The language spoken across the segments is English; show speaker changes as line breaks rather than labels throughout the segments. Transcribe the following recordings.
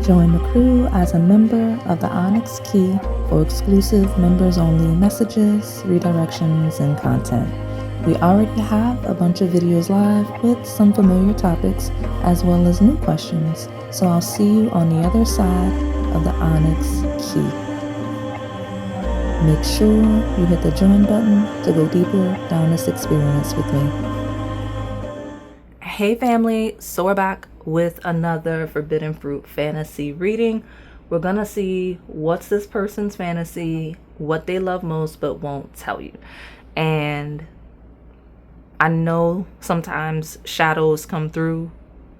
Join the crew as a member of the Onyx Key for exclusive members-only messages, redirections, and content. We already have a bunch of videos live with some familiar topics as well as new questions, so I'll see you on the other side of the Onyx Key. Make sure you hit the join button to go deeper down this experience with me.
Hey family, so we're back with another Forbidden Fruit fantasy reading. We're gonna see what's this person's fantasy, what they love most but won't tell you. And I know sometimes shadows come through.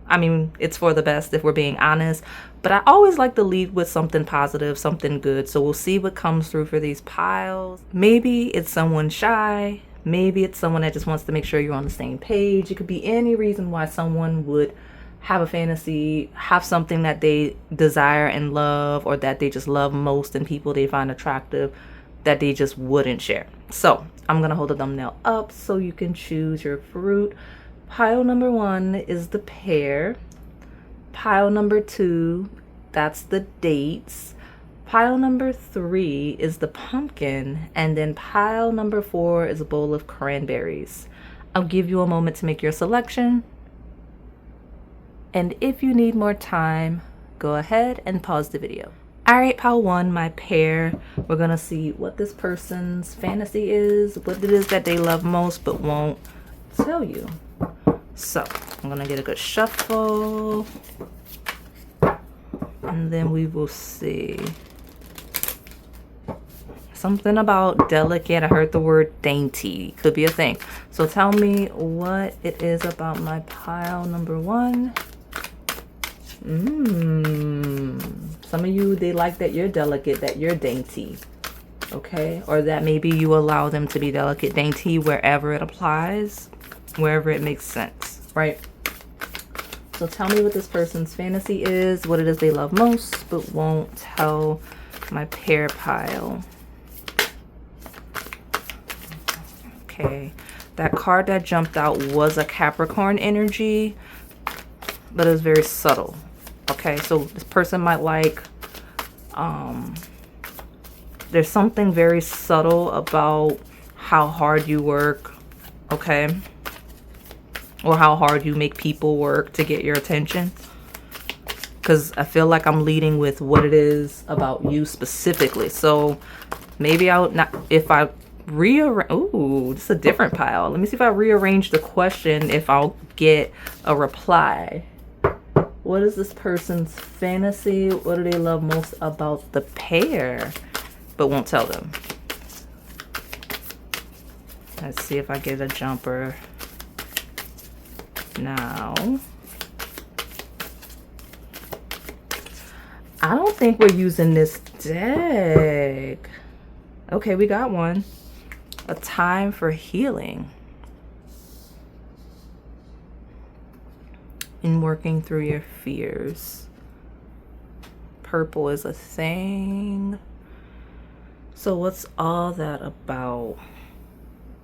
I mean, it's for the best if we're being honest, but I always like to lead with something positive, something good. So we'll see what comes through for these piles. Maybe it's someone shy. Maybe it's someone that just wants to make sure you're on the same page. It could be any reason why someone would have a fantasy, have something that they desire and love, or that they just love most in people they find attractive that they just wouldn't share. So I'm going to hold the thumbnail up so you can choose your fruit. Pile number 1 is the pear. Pile number 2, that's the dates. Pile number 3 is the pumpkin, and then pile number 4 is a bowl of cranberries. I'll give you a moment to make your selection. And if you need more time, go ahead and pause the video. All right, pile 1, my pear. We're gonna see what this person's fantasy is, what it is that they love most but won't tell you. So I'm gonna get a good shuffle, and then we will see. Something about delicate. I heard the word dainty. Could be a thing. So tell me what it is about my pile number 1. Some of you, they like that you're delicate, that you're dainty. Okay? Or that maybe you allow them to be delicate, dainty wherever it applies, wherever it makes sense, right? So tell me what this person's fantasy is, what it is they love most but won't tell my pear pile. Okay, that card that jumped out was a Capricorn energy, but it was very subtle. Okay, so this person might like, there's something very subtle about how hard you work, okay? Or how hard you make people work to get your attention. Because I feel like I'm leading with what it is about you specifically. So maybe I'll not, if I rearrange, ooh, this is a different pile. Let me see if I rearrange the question, if I'll get a reply. What is this person's fantasy? What do they love most about the pear but won't tell them? Let's see if I get a jumper now. I don't think we're using this deck. Okay, we got one. A time for healing. In working through your fears. Purple is a thing. So what's all that about?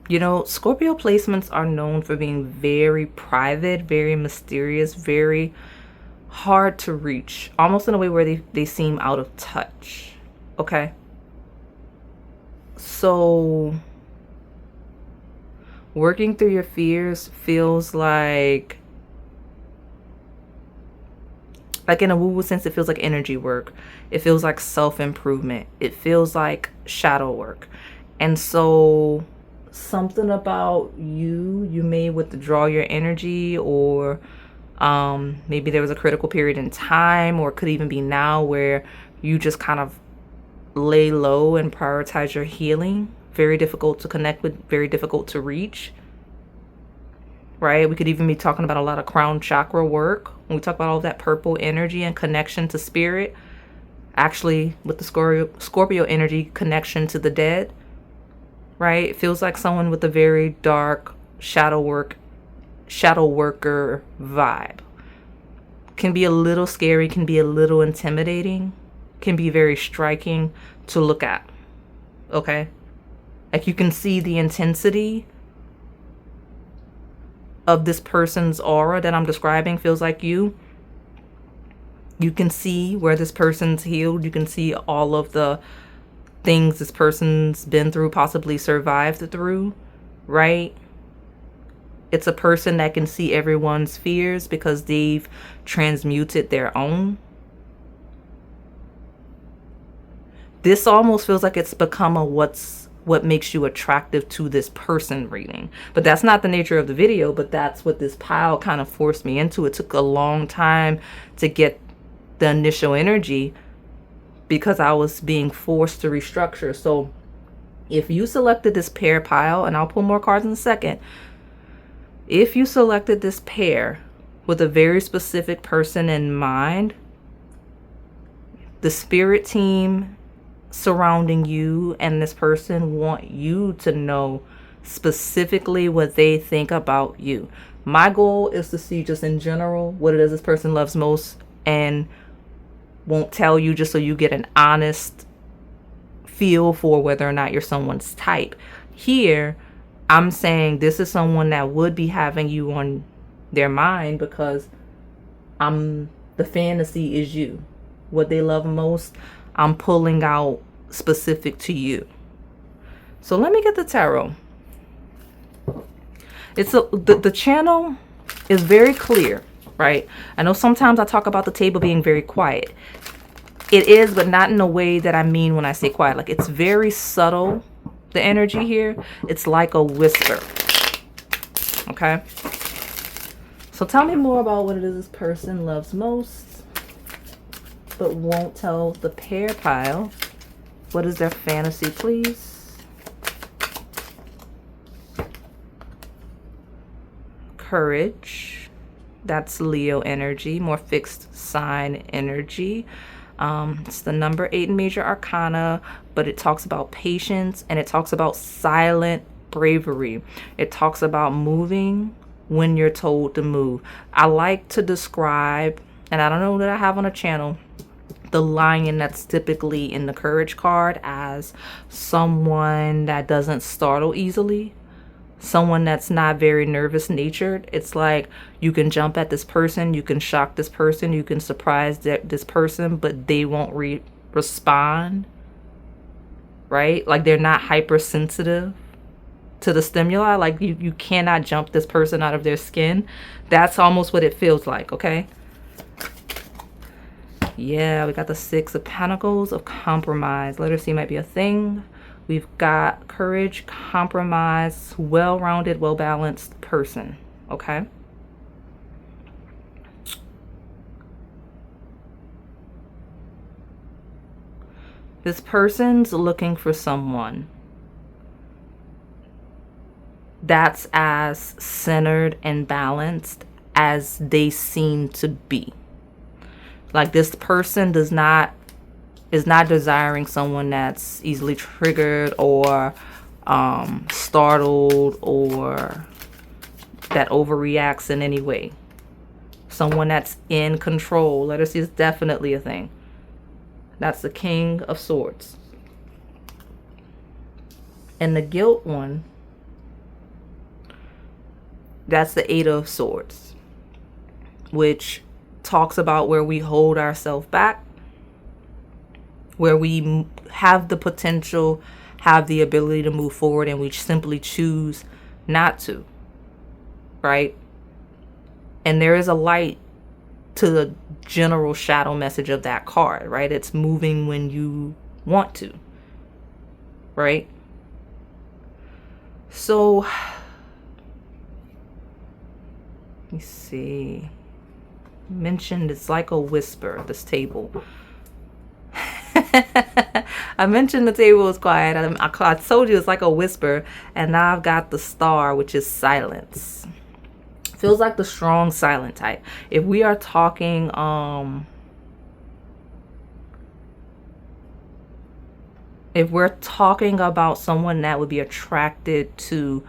You know, Scorpio placements are known for being very private, very mysterious, very hard to reach. Almost in a way where they seem out of touch. Okay? So working through your fears feels like in a woo-woo sense, it feels like energy work. It feels like self-improvement. It feels like shadow work. And so something about you may withdraw your energy, or maybe there was a critical period in time, or it could even be now, where you just kind of lay low and prioritize your healing. Very difficult to connect with, very difficult to reach, right? We could even be talking about a lot of crown chakra work when we talk about all that purple energy and connection to spirit. Actually, with the Scorpio energy, connection to the dead, right? It feels like someone with a very dark shadow worker vibe. Can be a little scary, can be a little intimidating, can be very striking to look at. Okay? Like, you can see the intensity of this person's aura that I'm describing feels like you. You can see where this person's healed. You can see all of the things this person's been through, possibly survived through, right? It's a person that can see everyone's fears because they've transmuted their own. This almost feels like it's become a what makes you attractive to this person reading. But that's not the nature of the video, but that's what this pile kind of forced me into. It took a long time to get the initial energy because I was being forced to restructure. So if you selected this pair pile, and I'll pull more cards in a second, if you selected this pair with a very specific person in mind, the spirit team surrounding you and this person want you to know specifically what they think about you. My goal is to see just in general what it is this person loves most and won't tell you, just so you get an honest feel for whether or not you're someone's type. Here, I'm saying this is someone that would be having you on their mind because the fantasy is you. What they love most, I'm pulling out specific to you. So let me get the tarot. The channel is very clear, right? I know sometimes I talk about the table being very quiet. It is, but not in a way that I mean when I say quiet. Like, it's very subtle, the energy here. It's like a whisper. Okay? So tell me more about what it is this person loves most, but won't tell the pair pile. What is their fantasy, please? Courage. That's Leo energy, more fixed sign energy. It's the number 8 in major arcana, but it talks about patience and it talks about silent bravery. It talks about moving when you're told to move. I like to describe, and I don't know that I have on a channel, the lion that's typically in the courage card as someone that doesn't startle easily. Someone that's not very nervous natured. It's like you can jump at this person, you can shock this person, you can surprise this person, but they won't respond, right? Like they're not hypersensitive to the stimuli. Like you cannot jump this person out of their skin. That's almost what it feels like, okay? Yeah, we got the 6 of Pentacles of compromise. Letter C might be a thing. We've got courage, compromise, well-rounded, well-balanced person, okay? This person's looking for someone that's as centered and balanced as they seem to be. Like this person is not desiring someone that's easily triggered or startled or that overreacts in any way. Someone that's in control. Let us see, is definitely a thing. That's the King of Swords. And the guilt one, that's the 8 of Swords, which talks about where we hold ourselves back, where we have the potential, have the ability to move forward, and we simply choose not to, right? And there is a light to the general shadow message of that card, right? It's moving when you want to, right? So, let me see. Mentioned it's like a whisper, this table. I mentioned the table is quiet. I told you it's like a whisper, and now I've got the star, which is silence. Feels like the strong silent type. If we are talking if we're talking about someone that would be attracted to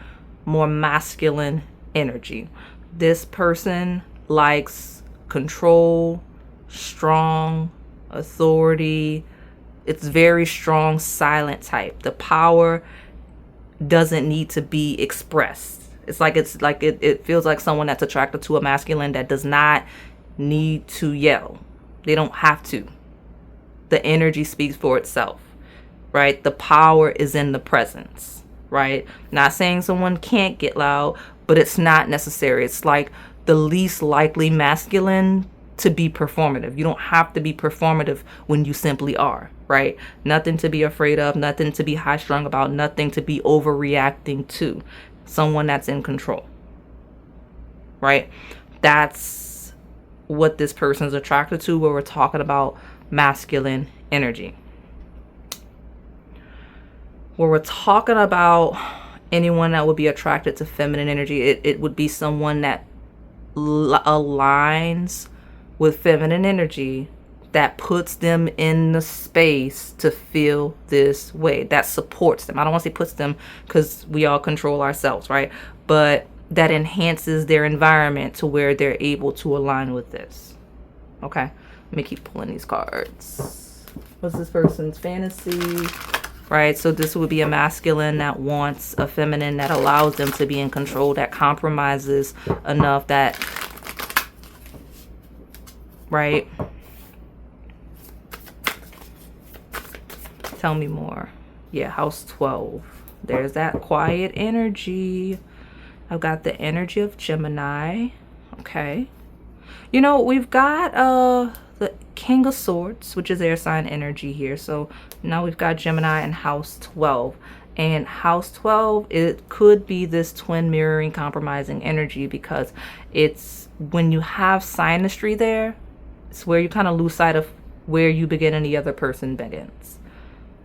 more masculine energy, this person likes control, strong authority. It's very strong silent type. The power doesn't need to be expressed. It feels like someone that's attracted to a masculine that does not need to yell. They don't have to. The energy speaks for itself, right? The power is in the presence, right? Not saying someone can't get loud, but it's not necessary. It's like the least likely masculine to be performative. You don't have to be performative when you simply are, right? Nothing to be afraid of, nothing to be high strung about, nothing to be overreacting to. Someone that's in control, right? That's what this person's attracted to when we're talking about masculine energy. When we're talking about anyone that would be attracted to feminine energy, it would be someone that aligns with feminine energy, that puts them in the space to feel this way, that supports them. I don't want to say puts them, because we all control ourselves, right? But that enhances their environment to where they're able to align with this. Okay, let me keep pulling these cards. What's this person's fantasy? Right, so this would be a masculine that wants a feminine that allows them to be in control, that compromises enough, that, right? Tell me more. Yeah, house 12. There's that quiet energy. I've got the energy of Gemini. Okay. You know, we've got the King of Swords, which is air sign energy here. So now we've got Gemini and house 12. And house 12, it could be this twin mirroring compromising energy, because it's when you have synastry there, it's where you kind of lose sight of where you begin and the other person begins.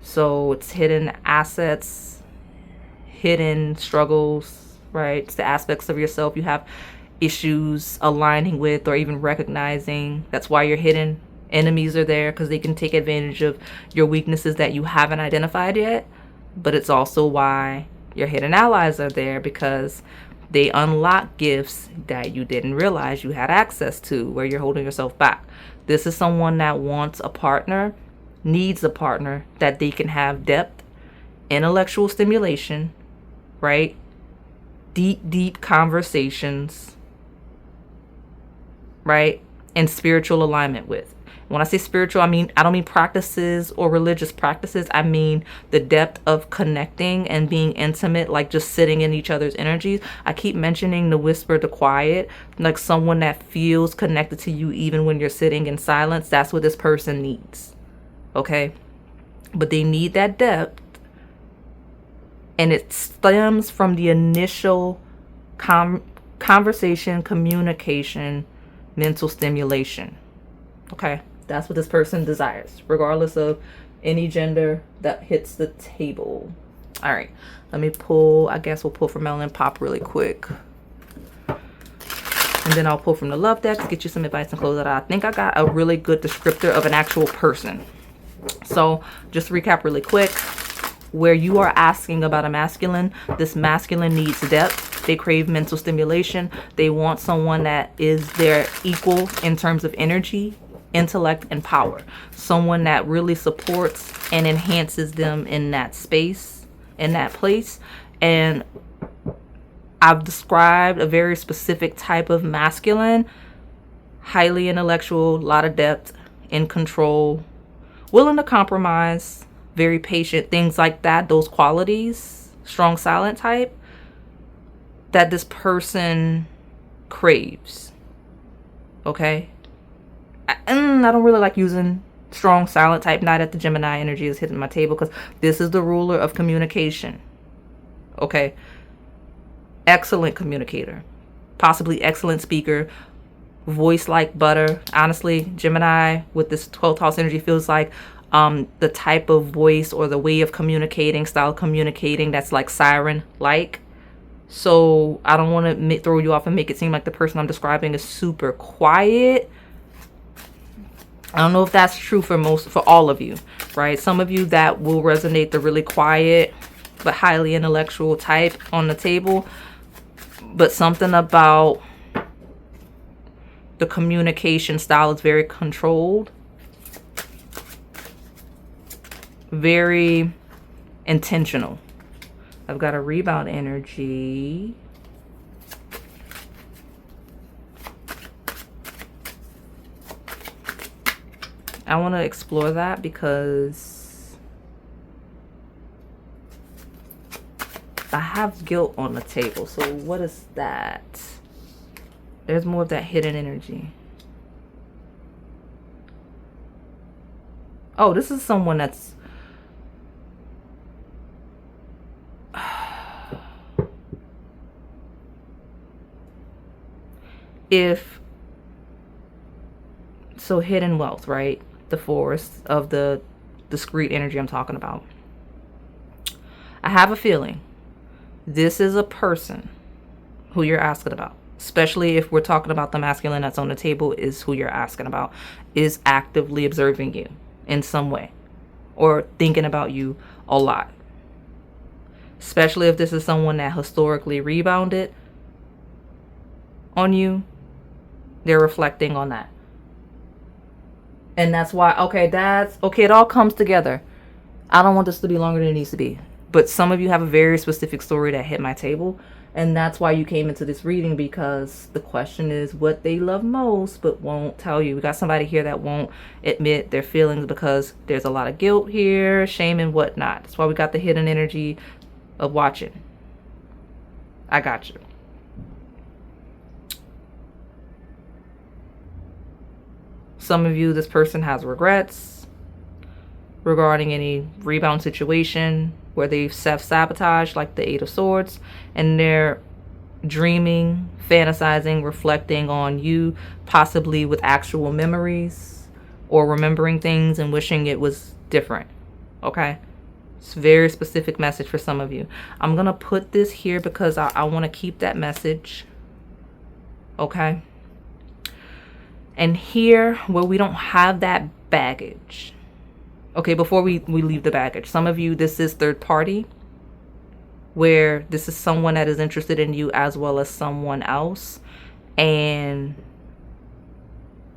So it's hidden assets, hidden struggles, right? It's the aspects of yourself you have issues aligning with or even recognizing. That's why your hidden enemies are there, because they can take advantage of your weaknesses that you haven't identified yet. But it's also why your hidden allies are there, because they unlock gifts that you didn't realize you had access to, where you're holding yourself back. This is someone that wants a partner, needs a partner that they can have depth, intellectual stimulation, right? Deep conversations, right? And spiritual alignment with. When I say spiritual, I don't mean practices or religious practices. I mean the depth of connecting and being intimate, like just sitting in each other's energies. I keep mentioning the whisper, the quiet, like someone that feels connected to you even when you're sitting in silence. That's what this person needs. Okay? But they need that depth. And it stems from the initial conversation, communication, mental stimulation. Okay? That's what this person desires, regardless of any gender that hits the table. All right, let me pull. I guess we'll pull from Melanin Pop really quick. And then I'll pull from the love deck to get you some advice and close it out. I think I got a really good descriptor of an actual person. So just to recap really quick, where you are asking about a masculine, this masculine needs depth. They crave mental stimulation. They want someone that is their equal in terms of energy, intellect, and power. Someone that really supports and enhances them in that space, in that place. And I've described a very specific type of masculine, highly intellectual, a lot of depth, in control, willing to compromise, very patient, things like that. Those qualities, strong silent type, that this person craves. Okay? I don't really like using strong silent type, not that the Gemini energy is hitting my table, because this is the ruler of communication. Okay? Excellent communicator, possibly excellent speaker, voice like butter. Honestly, Gemini with this 12th house energy feels like the type of voice or the way of communicating, style of communicating that's like siren like. So I don't want to throw you off and make it seem like the person I'm describing is super quiet. I don't know if that's true for all of you, right? Some of you that will resonate the really quiet but highly intellectual type on the table. But something about the communication style is very controlled, very intentional. I've got a rebound energy. I want to explore that because I have guilt on the table. So what is that? There's more of that hidden energy. Oh, this is someone that's if so, hidden wealth, right? The forest of the discrete energy I'm talking about. I have a feeling this is a person who you're asking about, especially if we're talking about the masculine that's on the table, is who you're asking about, is actively observing you in some way or thinking about you a lot. Especially if this is someone that historically rebounded on you, they're reflecting on that. And that's why, okay, it all comes together. I don't want this to be longer than it needs to be. But some of you have a very specific story that hit my table. And that's why you came into this reading, because the question is what they love most but won't tell you. We got somebody here that won't admit their feelings because there's a lot of guilt here, shame and whatnot. That's why we got the hidden energy of watching. I got you. Some of you, this person has regrets regarding any rebound situation where they've self-sabotaged, like the Eight of Swords, and they're dreaming, fantasizing, reflecting on you, possibly with actual memories or remembering things and wishing it was different. Okay? It's a very specific message for some of you. I'm going to put this here because I want to keep that message. Okay? And here, where we don't have that baggage. Okay, before we leave the baggage, some of you, this is third party, where this is someone that is interested in you as well as someone else. And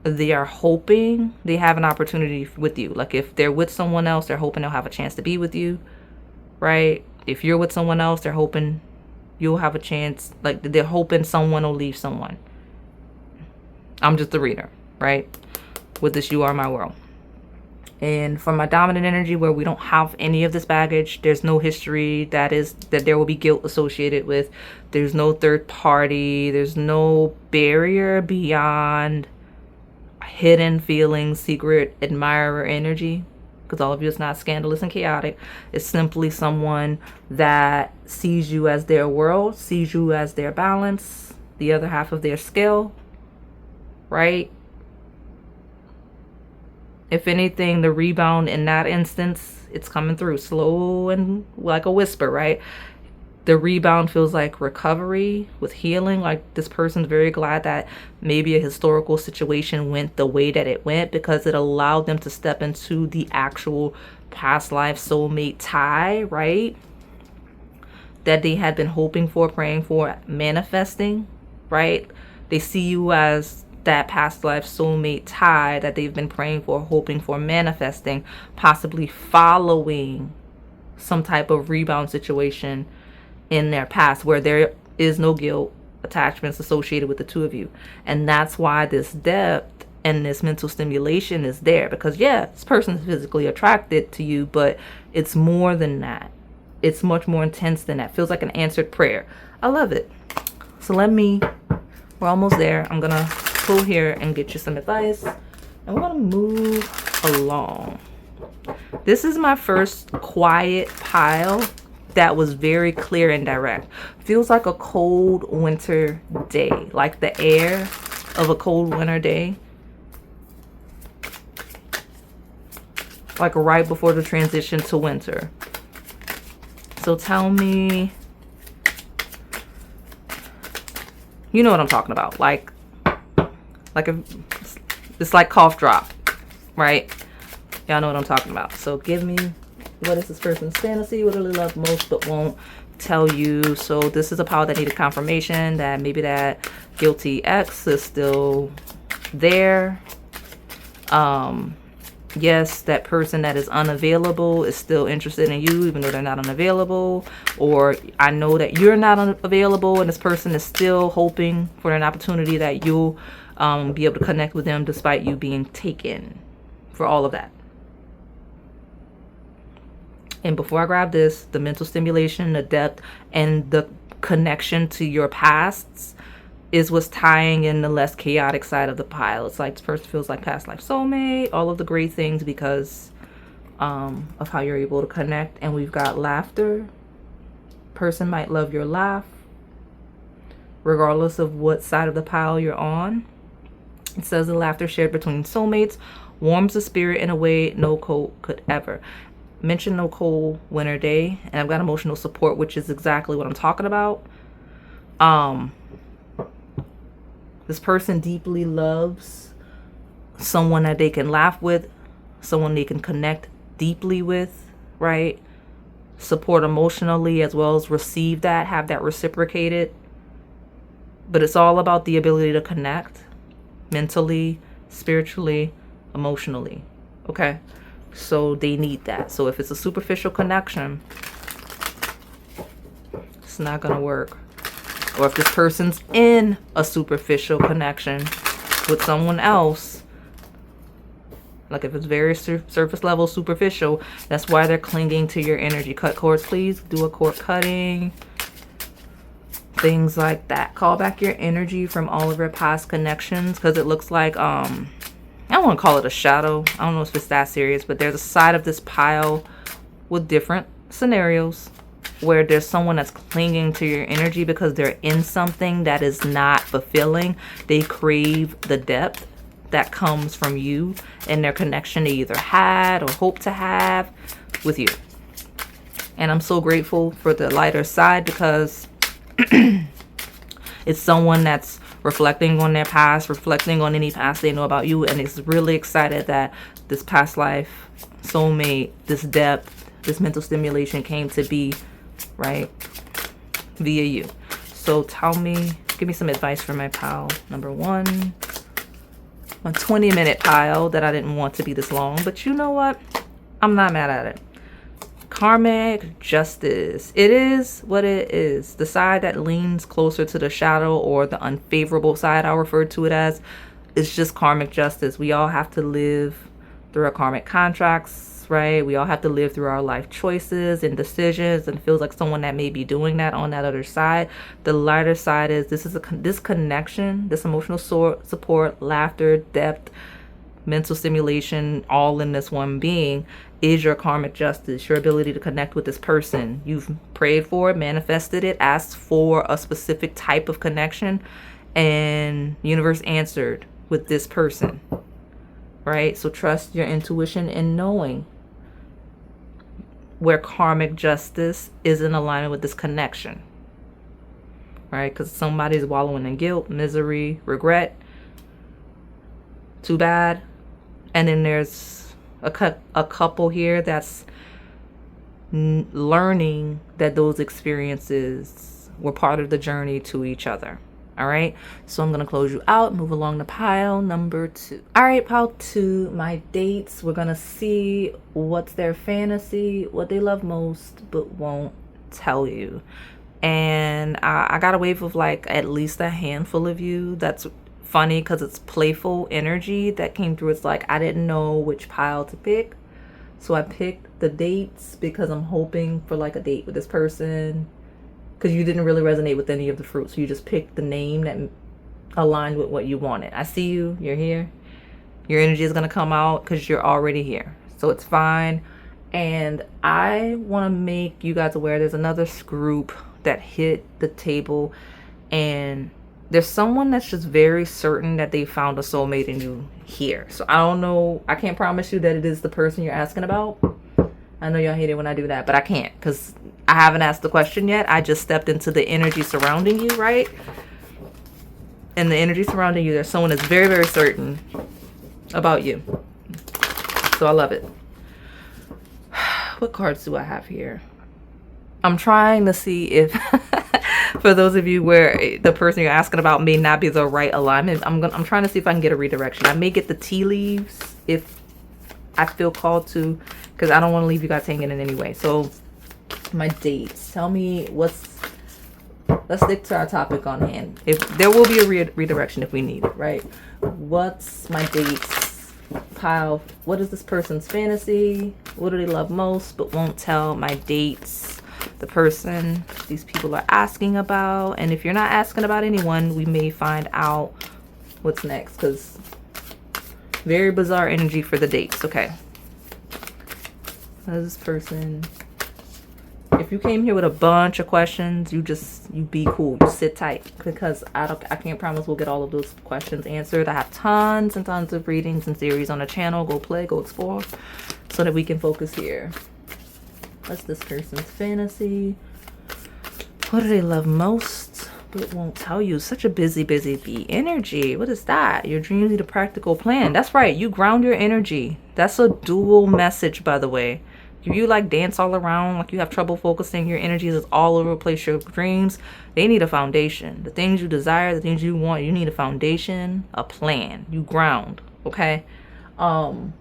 they are hoping they have an opportunity with you. Like if they're with someone else, they're hoping they'll have a chance to be with you, right? If you're with someone else, they're hoping you'll have a chance. Like they're hoping someone will leave someone. I'm just the reader, right? With this, you are my world. And from my dominant energy, where we don't have any of this baggage, there's no history that there will be guilt associated with. There's no third party. There's no barrier beyond hidden feelings, secret admirer energy. Because all of you is not scandalous and chaotic. It's simply someone that sees you as their world, sees you as their balance, the other half of their scale. Right? If anything, the rebound in that instance, it's coming through slow and like a whisper, right? The rebound feels like recovery with healing. Like this person's very glad that maybe a historical situation went the way that it went, because it allowed them to step into the actual past life soulmate tie, right? That they had been hoping for, praying for, manifesting, right? They see you as that past life soulmate tie that they've been praying for, hoping for, manifesting, possibly following some type of rebound situation in their past where there is no guilt attachments associated with the two of you. And that's why this depth and this mental stimulation is there, because yeah, this person is physically attracted to you, but it's more than that. It's much more intense than that. Feels like an answered prayer. I love it. So we're almost there. I'm gonna pull here and get you some advice, and we're gonna move along. This is my first quiet pile that was very clear and direct. Feels like a cold winter day, like the air of a cold winter day, like right before the transition to winter. So tell me, you know what I'm talking about, it's like cough drop, right? Y'all know what I'm talking about. So give me, what is this person's fantasy? What do they love most but won't tell you? So this is a power that needed confirmation that maybe that guilty ex is still there. Yes, that person that is unavailable is still interested in you, even though they're not unavailable. Or I know that you're not unavailable and this person is still hoping for an opportunity that you'll be able to connect with them despite you being taken. for all of that. And before I grab this, the mental stimulation, the depth, and the connection to your pasts is what's tying in the less chaotic side of the pile. It's like this person feels like past life soulmate, all of the great things because of how you're able to connect. And we've got laughter. Person might love your laugh, regardless of what side of the pile you're on. It says the laughter shared between soulmates warms the spirit in a way no cold could ever. Mention no cold winter day, and I've got emotional support, which is exactly what I'm talking about. This person deeply loves someone that they can laugh with, someone they can connect deeply with, right? Support emotionally as well as receive that, have that reciprocated. But it's all about the ability to connect mentally, spiritually, emotionally. Okay? So they need that. So if it's a superficial connection, it's not going to work. Or if this person's in a superficial connection with someone else, like if it's very surface level, superficial, that's why they're clinging to your energy. Cut cords, please. Do a cord cutting. Things like that. Call back your energy from all of your past connections, because it looks like I don't want to call it a shadow. I don't know if it's that serious, but there's a side of this pile with different scenarios where there's someone that's clinging to your energy because they're in something that is not fulfilling. They crave the depth that comes from you and their connection they either had or hope to have with you. And I'm so grateful for the lighter side because it's someone that's reflecting on their past, reflecting on any past they know about you, and is really excited that this past life soulmate, this depth, this mental stimulation came to be, right, via you. So tell me, give me some advice for my pile number one. A 20-minute pile that I didn't want to be this long, but you know what? I'm not mad at it. Karmic justice. It is what it is. The side that leans closer to the shadow, or the unfavorable side, I'll refer to it as, is just karmic justice. We all have to live through our karmic contracts, right? We all have to live through our life choices and decisions, and it feels like someone that may be doing that on that other side. The lighter side is this connection, this emotional support, laughter, depth, mental stimulation, all in this one being, is your karmic justice, your ability to connect with this person. You've prayed for it, manifested it, asked for a specific type of connection, and the universe answered with this person, right? So trust your intuition in knowing where karmic justice is in alignment with this connection, right? Because somebody's wallowing in guilt, misery, regret, too bad. And then there's a couple here that's learning that those experiences were part of the journey to each other. All right, so I'm gonna close you out, move along to pile number 2. All right, pile 2, my dates. We're gonna see what's their fantasy, what they love most but won't tell you. And I got a wave of like at least a handful of you. That's funny because it's playful energy that came through. It's like I didn't know which pile to pick, so I picked the dates because I'm hoping for like a date with this person, because you didn't really resonate with any of the fruits, so you just picked the name that aligned with what you wanted. I see you, you're here, your energy is going to come out because you're already here, so it's fine. And I want to make you guys aware there's another group that hit the table, and there's someone that's just very certain that they found a soulmate in you here. So I don't know. I can't promise you that it is the person you're asking about. I know y'all hate it when I do that, but I can't because I haven't asked the question yet. I just stepped into the energy surrounding you, right? And the energy surrounding you, there's someone that's very, very certain about you. So I love it. What cards do I have here? I'm trying to see if for those of you where the person you're asking about may not be the right alignment, I'm trying to see if I can get a redirection. I may get the tea leaves if I feel called to, because I don't want to leave you guys hanging in any way. So my dates, tell me let's stick to our topic on hand. If there will be a redirection if we need it, right? What's my dates pile, what is this person's fantasy? What do they love most but won't tell? My dates, the person these people are asking about. And if you're not asking about anyone, we may find out what's next, because very bizarre energy for the dates. Okay, what is this person? If you came here with a bunch of questions, you be cool. You sit tight, because I can't promise we'll get all of those questions answered. I have tons and tons of readings and series on the channel. Go play, go explore, so that we can focus here. What's this person's fantasy? What do they love most but won't tell you? Such a busy bee energy. What is that? Your dreams need a practical plan. That's right. You ground your energy. That's a dual message, by the way. If you like dance all around, like you have trouble focusing, your energy is all over the place, your dreams, they need a foundation. The things you desire, the things you want, you need a foundation, a plan. You ground, okay? I'm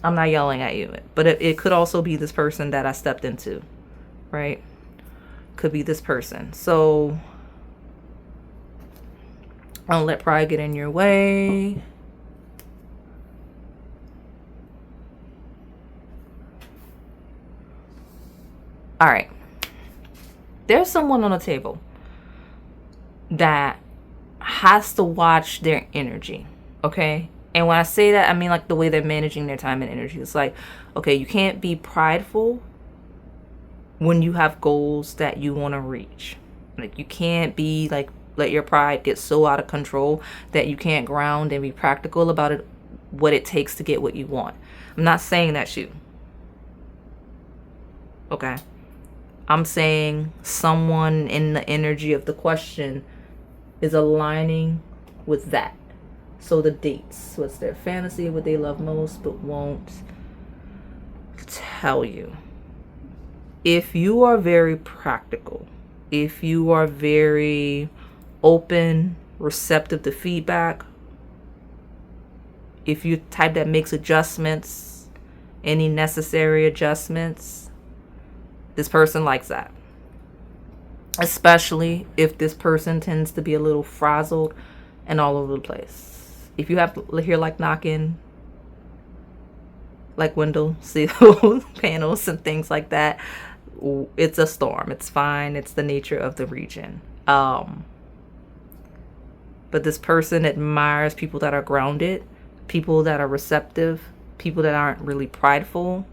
not yelling at you, but it could also be this person that I stepped into, right? Could be this person. So don't let pride get in your way. All right, there's someone on the table that has to watch their energy, okay? And when I say that, I mean like the way they're managing their time and energy. It's like, okay, you can't be prideful when you have goals that you want to reach. Like, you can't be like, let your pride get so out of control that you can't ground and be practical about it, what it takes to get what you want. I'm not saying that's you, okay? I'm saying someone in the energy of the question is aligning with that. So the dates, what's their fantasy, what they love most but won't tell you. If you are very practical, if you are very open, receptive to feedback, if you type that makes adjustments, any necessary adjustments, this person likes that. Especially if this person tends to be a little frazzled and all over the place. If you have to hear like knocking, like window seal panels and things like that, it's a storm. It's fine. It's the nature of the region. But this person admires people that are grounded, people that are receptive, people that aren't really prideful,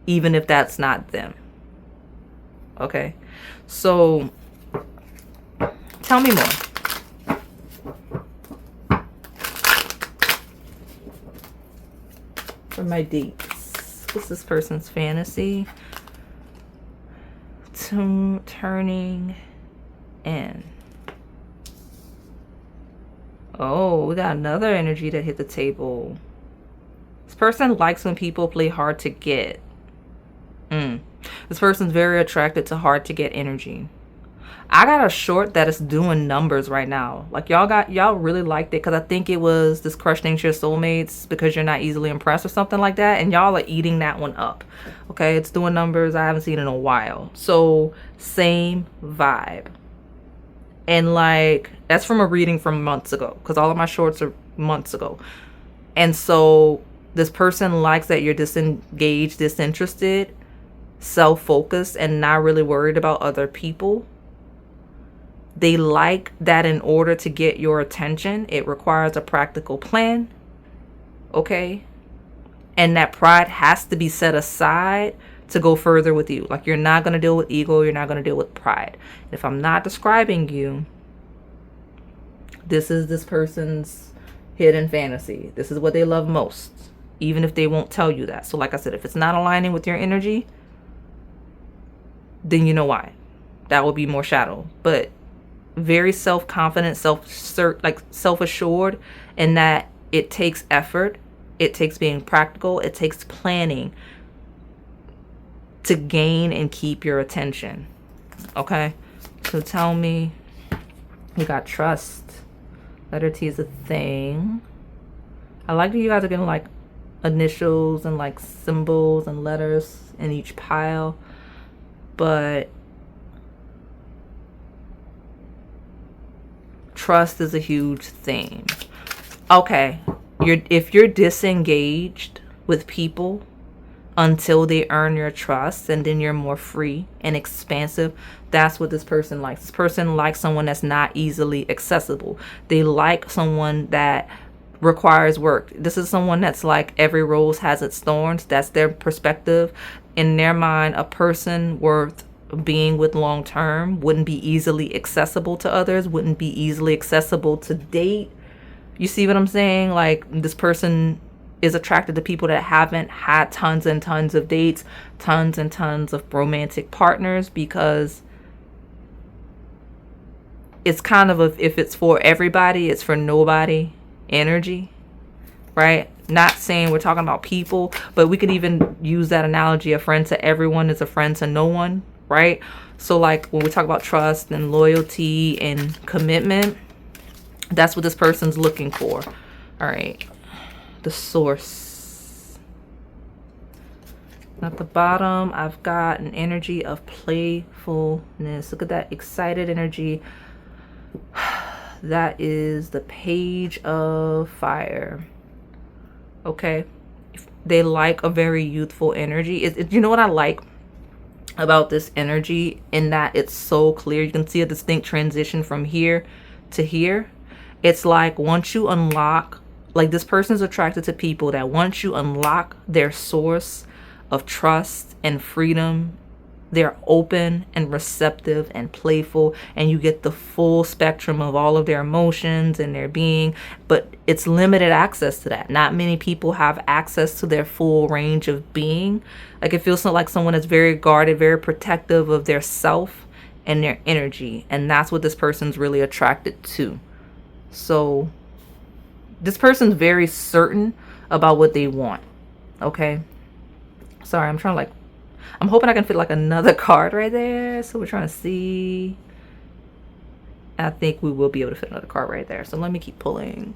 even if that's not them. Okay, so tell me more. For my dates, what's this person's fantasy? Turning in. Oh, we got another energy that hit the table. This person likes when people play hard to get. This person's very attracted to hard to get energy. I got a short that is doing numbers right now. Like, y'all really liked it because I think it was this crush thinks your soulmates because you're not easily impressed or something like that, and y'all are eating that one up. Okay, it's doing numbers. I haven't seen it in a while. So same vibe. And like, that's from a reading from months ago, because all of my shorts are months ago. And so this person likes that you're disengaged, disinterested, self-focused, and not really worried about other people. They like that in order to get your attention, it requires a practical plan. Okay? And that pride has to be set aside to go further with you. Like, you're not going to deal with ego. You're not going to deal with pride. If I'm not describing you, this is this person's hidden fantasy. This is what they love most, even if they won't tell you that. So like I said, if it's not aligning with your energy, then you know why. That will be more shadow. But very self-confident, self-assured, and that it takes effort, it takes being practical, it takes planning to gain and keep your attention. Okay, so tell me, we got trust. Letter T is a thing. I like that you guys are getting like initials and like symbols and letters in each pile, but trust is a huge thing. Okay, if you're disengaged with people until they earn your trust, and then you're more free and expansive, that's what this person likes. This person likes someone that's not easily accessible. They like someone that requires work. This is someone that's like, every rose has its thorns. That's their perspective. In their mind, a person worth being with long term wouldn't be easily accessible to others, wouldn't be easily accessible to date. You see what I'm saying? Like, this person is attracted to people that haven't had tons and tons of dates, tons and tons of romantic partners, because it's kind of if it's for everybody, it's for nobody energy, right? Not saying we're talking about people, but we could even use that analogy. A friend to everyone is a friend to no one, right? So like when we talk about trust and loyalty and commitment, that's what this person's looking for. All right, the source. At the bottom, I've got an energy of playfulness. Look at that excited energy. That is the Page of Fire. Okay, they like a very youthful energy. You know what I like about this energy? In that it's so clear. You can see a distinct transition from here to here. It's like once you unlock, like this person's attracted to people that once you unlock their source of trust and freedom, they're open and receptive and playful, and you get the full spectrum of all of their emotions and their being. But it's limited access to that. Not many people have access to their full range of being. Like, it feels like someone is very guarded, very protective of their self and their energy, and that's what this person's really attracted to. So this person's very certain about what they want. Okay, sorry, I'm hoping I can fit like another card right there. So we're trying to see. I think we will be able to fit another card right there. So let me keep pulling.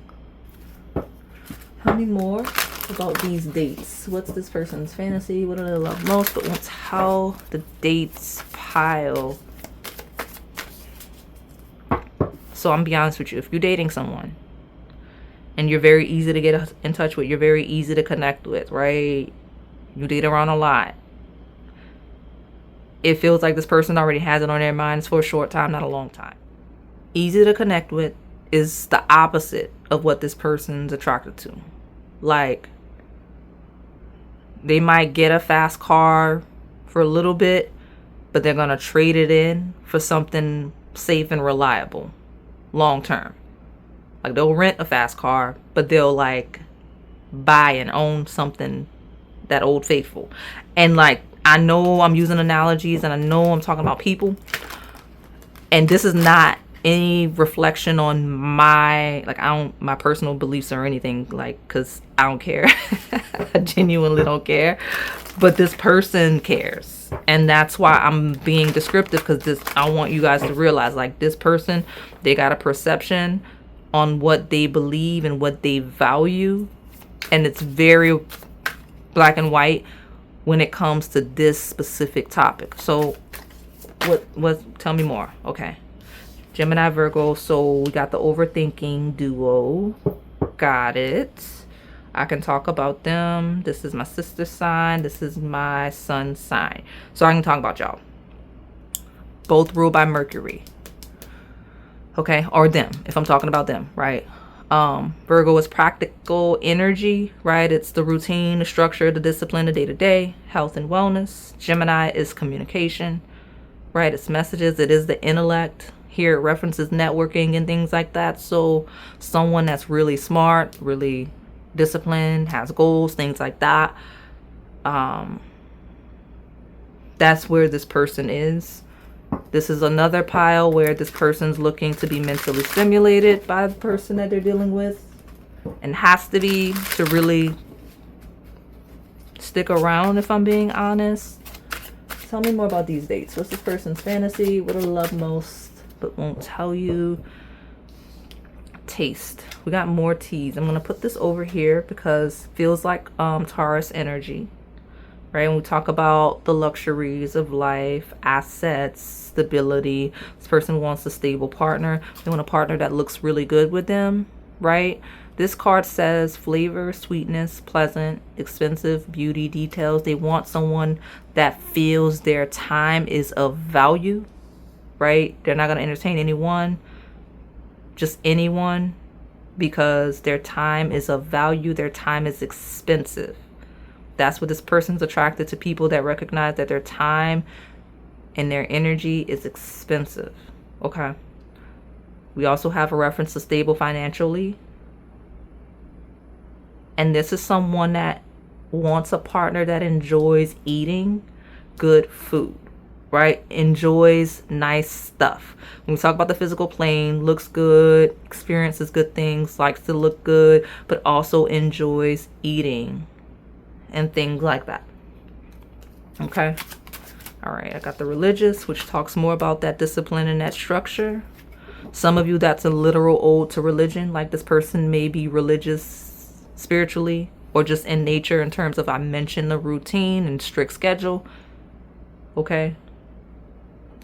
Tell me more about these dates. What's this person's fantasy? What do they love most but won't tell? The dates pile. So I'm gonna be honest with you. If you're dating someone and you're very easy to get in touch with, you're very easy to connect with, right? You date around a lot. It feels like this person already has it on their minds for a short time, not a long time. Easy to connect with is the opposite of what this person's attracted to. Like, they might get a fast car for a little bit, but they're going to trade it in for something safe and reliable long term. Like, they'll rent a fast car, but they'll like buy and own something that old faithful. And like, I know I'm using analogies and I know I'm talking about people, and this is not any reflection on my personal beliefs or anything, like, because I don't care. I genuinely don't care, but this person cares, and that's why I'm being descriptive, because I want you guys to realize, like, this person, they got a perception on what they believe and what they value, and it's very black and white when it comes to this specific topic. So what tell me more. Okay, Gemini, Virgo. So we got the overthinking duo. Got it. I can talk about them. This is my sister's sign, this is my son's sign, so I can talk about y'all. Both ruled by Mercury. Okay, or them, if I'm talking about them, right? Virgo is practical energy, right? It's the routine, the structure, the discipline, the day-to-day, health and wellness. Gemini is communication, right? It's messages. It is the intellect. Here it references networking and things like that. So someone that's really smart, really disciplined, has goals, things like that. That's where this person is. This is another pile where this person's looking to be mentally stimulated by the person that they're dealing with, and has to be to really stick around, if I'm being honest. Tell me more about these dates. What's this person's fantasy? What do they love most but won't tell you? Taste. We got more teas. I'm going to put this over here because it feels like Taurus energy. Right, when we talk about the luxuries of life, assets, stability, this person wants a stable partner. They want a partner that looks really good with them, right? This card says flavor, sweetness, pleasant, expensive, beauty, details. They want someone that feels their time is of value, right? They're not going to entertain anyone, just anyone, because their time is of value. Their time is expensive. That's what this person's attracted to, people that recognize that their time and their energy is expensive. Okay. We also have a reference to stable financially. And this is someone that wants a partner that enjoys eating good food, right? Enjoys nice stuff. When we talk about the physical plane, looks good, experiences good things, likes to look good, but also enjoys eating and things like that. Okay. All right. I got the religious, which talks more about that discipline and that structure. Some of you, that's a literal ode to religion. Like this person may be religious spiritually or just in nature, in terms of, I mentioned the routine and strict schedule. Okay.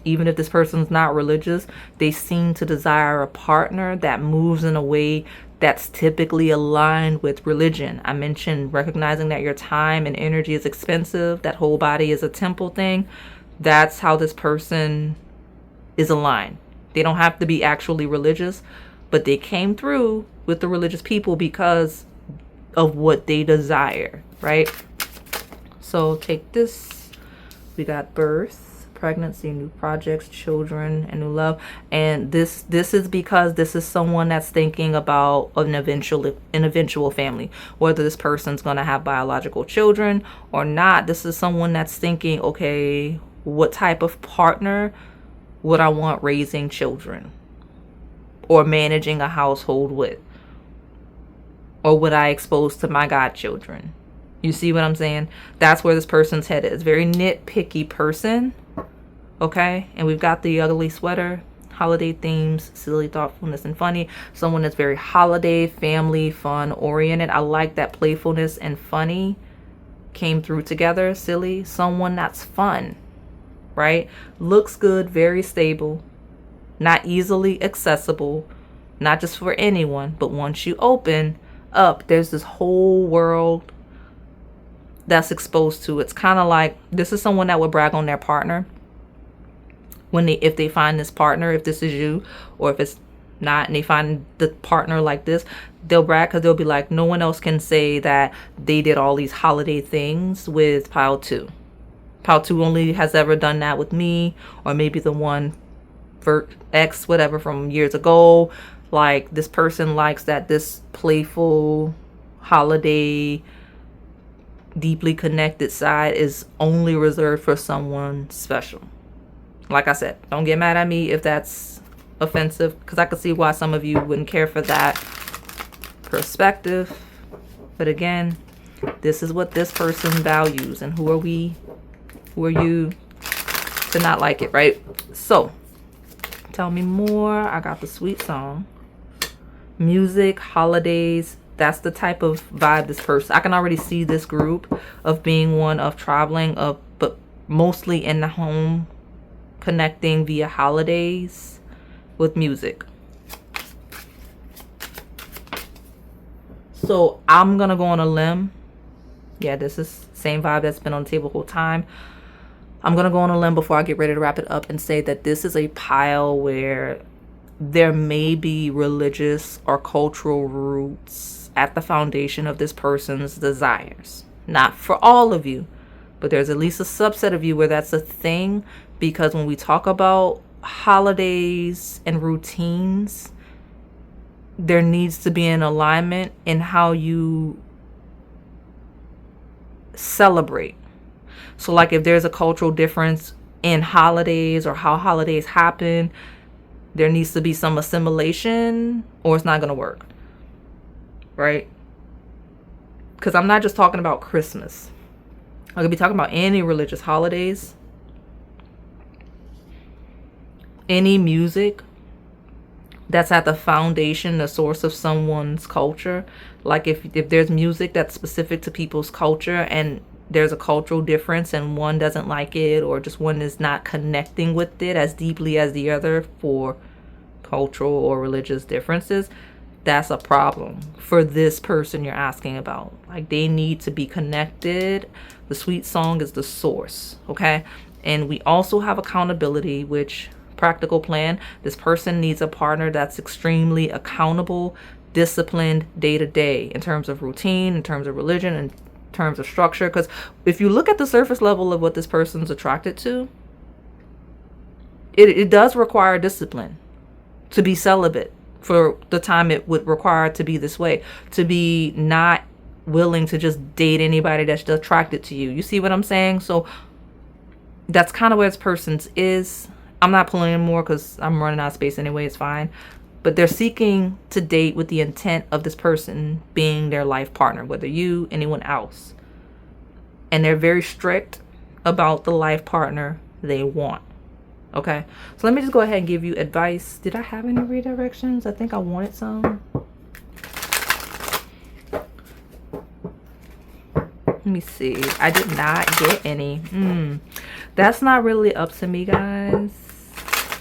Even if this person's not religious, they seem to desire a partner that moves in a way that's typically aligned with religion. I mentioned recognizing that your time and energy is expensive, that whole body is a temple thing. That's how this person is aligned. They don't have to be actually religious, but they came through with the religious people because of what they desire, right? So take this. We got birth, pregnancy, new projects, children, and new love. And this is because this is someone that's thinking about an eventual family, whether this person's going to have biological children or not. This is someone that's thinking, okay, what type of partner would I want raising children or managing a household with? Or would I expose to my godchildren? You see what I'm saying? That's where this person's head is. Very nitpicky person. Okay. And we've got the ugly sweater, holiday themes, silly, thoughtfulness, and funny. Someone that's very holiday, family, fun oriented. I like that playfulness and funny came through together. Silly. Someone that's fun, right? Looks good, very stable, not easily accessible, not just for anyone, but once you open up, there's this whole world that's exposed to. It's kind of like, this is someone that would brag on their partner if they find this partner, if this is you, or if it's not, and they find the partner like this, they'll brag because they'll be like, no one else can say that they did all these holiday things with pile 2. Pile 2 only has ever done that with me, or maybe the one for X, whatever, from years ago. Like, this person likes that this playful holiday deeply connected side is only reserved for someone special. Like I said, don't get mad at me if that's offensive, because I could see why some of you wouldn't care for that perspective. But again, this is what this person values, and who are you to not like it, right? So tell me more. I got the sweet song, music, holidays. That's the type of vibe this person, I can already see this group of being one of traveling, but mostly in the home, connecting via holidays with music. So I'm gonna go on a limb. Yeah, this is same vibe that's been on the table the whole time. I'm gonna go on a limb before I get ready to wrap it up and say that this is a pile where there may be religious or cultural roots at the foundation of this person's desires. Not for all of you, but there's at least a subset of you where that's a thing, because when we talk about holidays and routines, there needs to be an alignment in how you celebrate. So like if there's a cultural difference in holidays or how holidays happen, there needs to be some assimilation or it's not going to work. Right? Because I'm not just talking about Christmas. I could be talking about any religious holidays, any music that's at the foundation, the source of someone's culture. Like if there's music that's specific to people's culture and there's a cultural difference and one doesn't like it, or just one is not connecting with it as deeply as the other for cultural or religious differences, that's a problem for this person you're asking about. Like, they need to be connected. The sweet song is the source, okay? And we also have accountability, which practical plan. This person needs a partner that's extremely accountable, disciplined day to day in terms of routine, in terms of religion, in terms of structure. Because if you look at the surface level of what this person's attracted to, it does require discipline to be celibate for the time it would require to be this way, to be not willing to just date anybody that's attracted to you. You see what I'm saying? So that's kind of where this person's is. I'm not pulling in more because I'm running out of space anyway. It's fine. But they're seeking to date with the intent of this person being their life partner, whether you, anyone else. And they're very strict about the life partner they want. Okay, so let me just go ahead and give you advice. Did I have any redirections? I think I wanted some. Let me see. I did not get any. That's not really up to me, guys,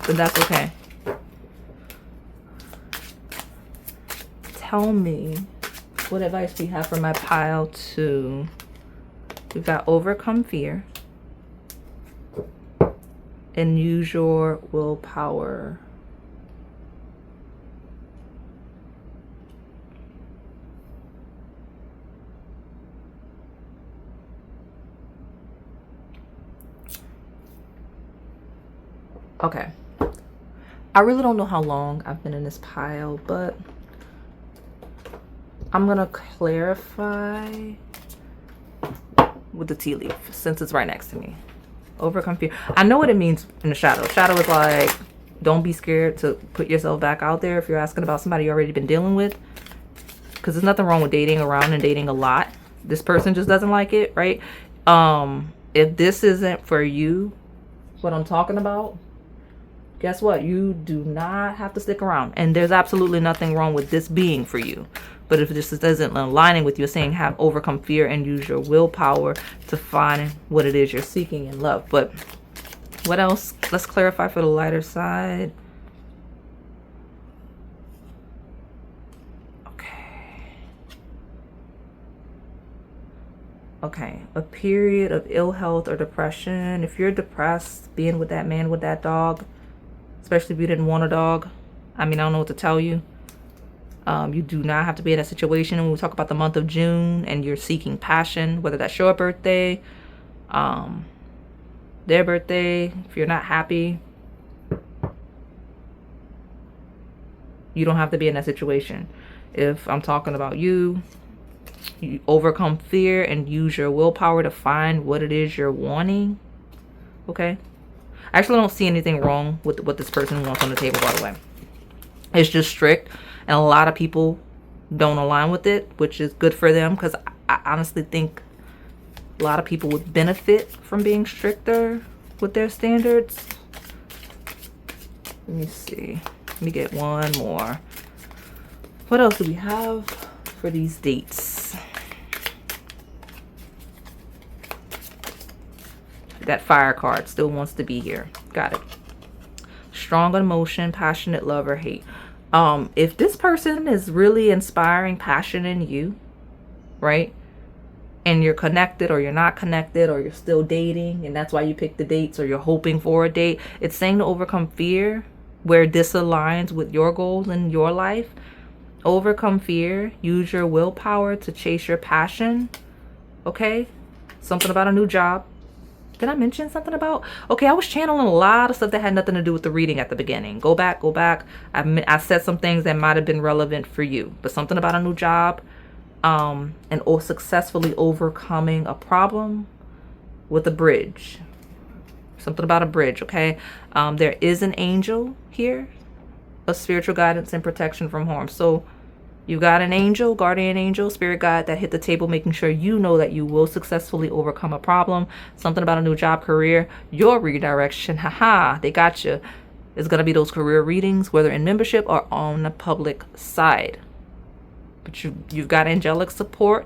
but that's okay. Tell me what advice we have for my pile 2. We've got overcome fear and use your willpower. Okay. I really don't know how long I've been in this pile, but I'm gonna clarify with the tea leaf since it's right next to me. Overcome fear. I know what it means in the shadow. Shadow is like, don't be scared to put yourself back out there if you're asking about somebody you already been dealing with. Because there's nothing wrong with dating around and dating a lot. This person just doesn't like it, right? If this isn't for you, what I'm talking about, guess what? You do not have to stick around. And there's absolutely nothing wrong with this being for you. But if this isn't aligning with you, saying have overcome fear and use your willpower to find what it is you're seeking in love. But what else? Let's clarify for the lighter side. Okay, a period of ill health or depression. If you're depressed, being with that man with that dog, especially if you didn't want a dog, I mean, I don't know what to tell you. You do not have to be in that situation. When we talk about the month of June and you're seeking passion, whether that's your birthday, their birthday, if you're not happy, you don't have to be in that situation. If I'm talking about you, you overcome fear and use your willpower to find what it is you're wanting. Okay. I actually don't see anything wrong with what this person wants on the table, by the way. It's just strict. And a lot of people don't align with it, which is good for them, because I honestly think a lot of people would benefit from being stricter with their standards. Let me see. Let me get one more. What else do we have for these dates? That fire card still wants to be here. Got it. Strong emotion, passionate love or hate. If this person is really inspiring passion in you, right? And you're connected or you're not connected or you're still dating and that's why you pick the dates or you're hoping for a date. It's saying to overcome fear where this aligns with your goals in your life. Overcome fear. Use your willpower to chase your passion. Okay? Something about a new job. Did I mention something about? Okay, I was channeling a lot of stuff that had nothing to do with the reading at the beginning. Go back. I said some things that might have been relevant for you. But something about a new job and successfully overcoming a problem with a bridge. Something about a bridge, okay? There is an angel here. A spiritual guidance and protection from harm. So you got an angel, guardian angel, spirit guide that hit the table, making sure you know that you will successfully overcome a problem. Something about a new job, career, your redirection. Haha, they got you. It's going to be those career readings, whether in membership or on the public side. But you've got angelic support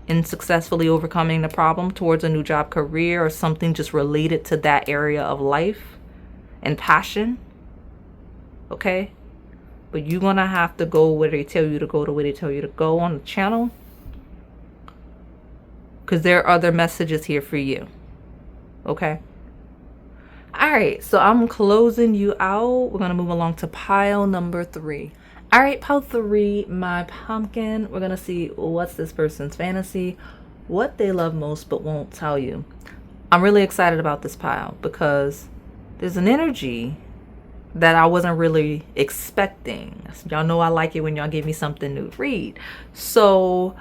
in successfully overcoming the problem towards a new job, career, or something just related to that area of life and passion. Okay? but you're gonna have to go where they tell you to go, the way they tell you to go on the channel, because there are other messages here for you. Okay. All right, so I'm closing you out. We're gonna move along to pile number 3. All right, pile 3, my pumpkin. We're gonna see what's this person's fantasy, what they love most but won't tell you. I'm really excited about this pile because there's an energy that I wasn't really expecting. Y'all know I like it when y'all give me something new to read. So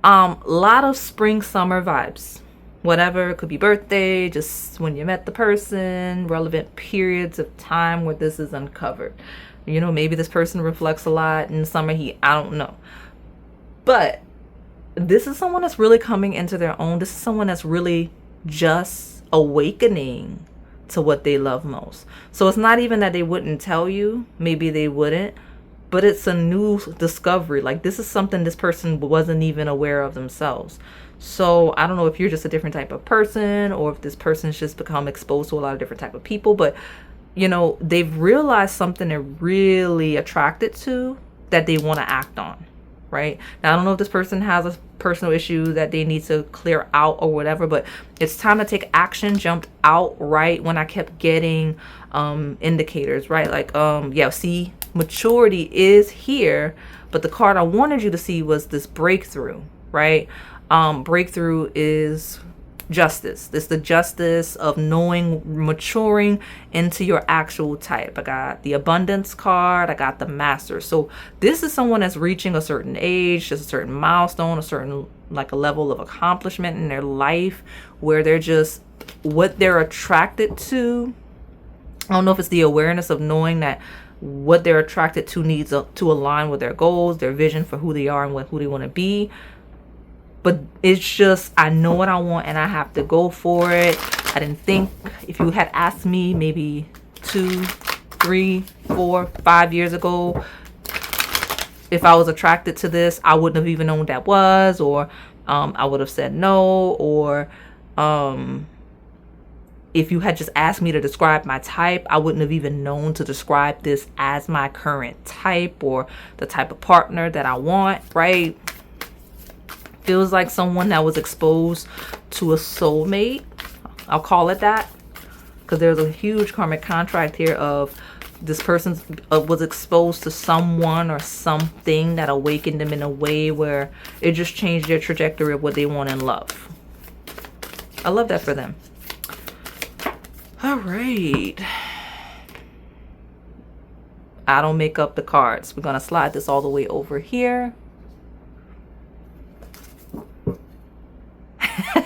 lot of spring summer vibes. Whatever, it could be birthday, just when you met the person, relevant periods of time where this is uncovered. You know, maybe this person reflects a lot in summer heat. I don't know. But this is someone that's really coming into their own. This is someone that's really just awakening to what they love most. So it's not even that they wouldn't tell you. Maybe they wouldn't. But it's a new discovery. Like, this is something this person wasn't even aware of themselves. So I don't know if you're just a different type of person or if this person's just become exposed to a lot of different type of people. But, you know, they've realized something they're really attracted to that they want to act on. Right now, I don't know if this person has a personal issue that they need to clear out or whatever, but it's time to take action. Jumped out right when I kept getting indicators, right? Like yeah, see, maturity is here, but the card I wanted you to see was this breakthrough, right? Breakthrough is justice. It's the justice of knowing, maturing into your actual type. I got the abundance card. I got the master. So this is someone that's reaching a certain age, just a certain milestone, a certain like a level of accomplishment in their life where they're just what they're attracted to. I don't know if it's the awareness of knowing that what they're attracted to needs to align with their goals, their vision for who they are and who they want to be. But it's just, I know what I want and I have to go for it. I didn't think, if you had asked me maybe 2, 3, 4, 5 years ago, if I was attracted to this, I wouldn't have even known what that was, or I would have said no, or if you had just asked me to describe my type, I wouldn't have even known to describe this as my current type or the type of partner that I want, right? Feels like someone that was exposed to a soulmate. I'll call it that, because there's a huge karmic contract here of this person was exposed to someone or something that awakened them in a way where it just changed their trajectory of what they want in love. I love that for them. All right. I don't make up the cards. We're going to slide this all the way over here.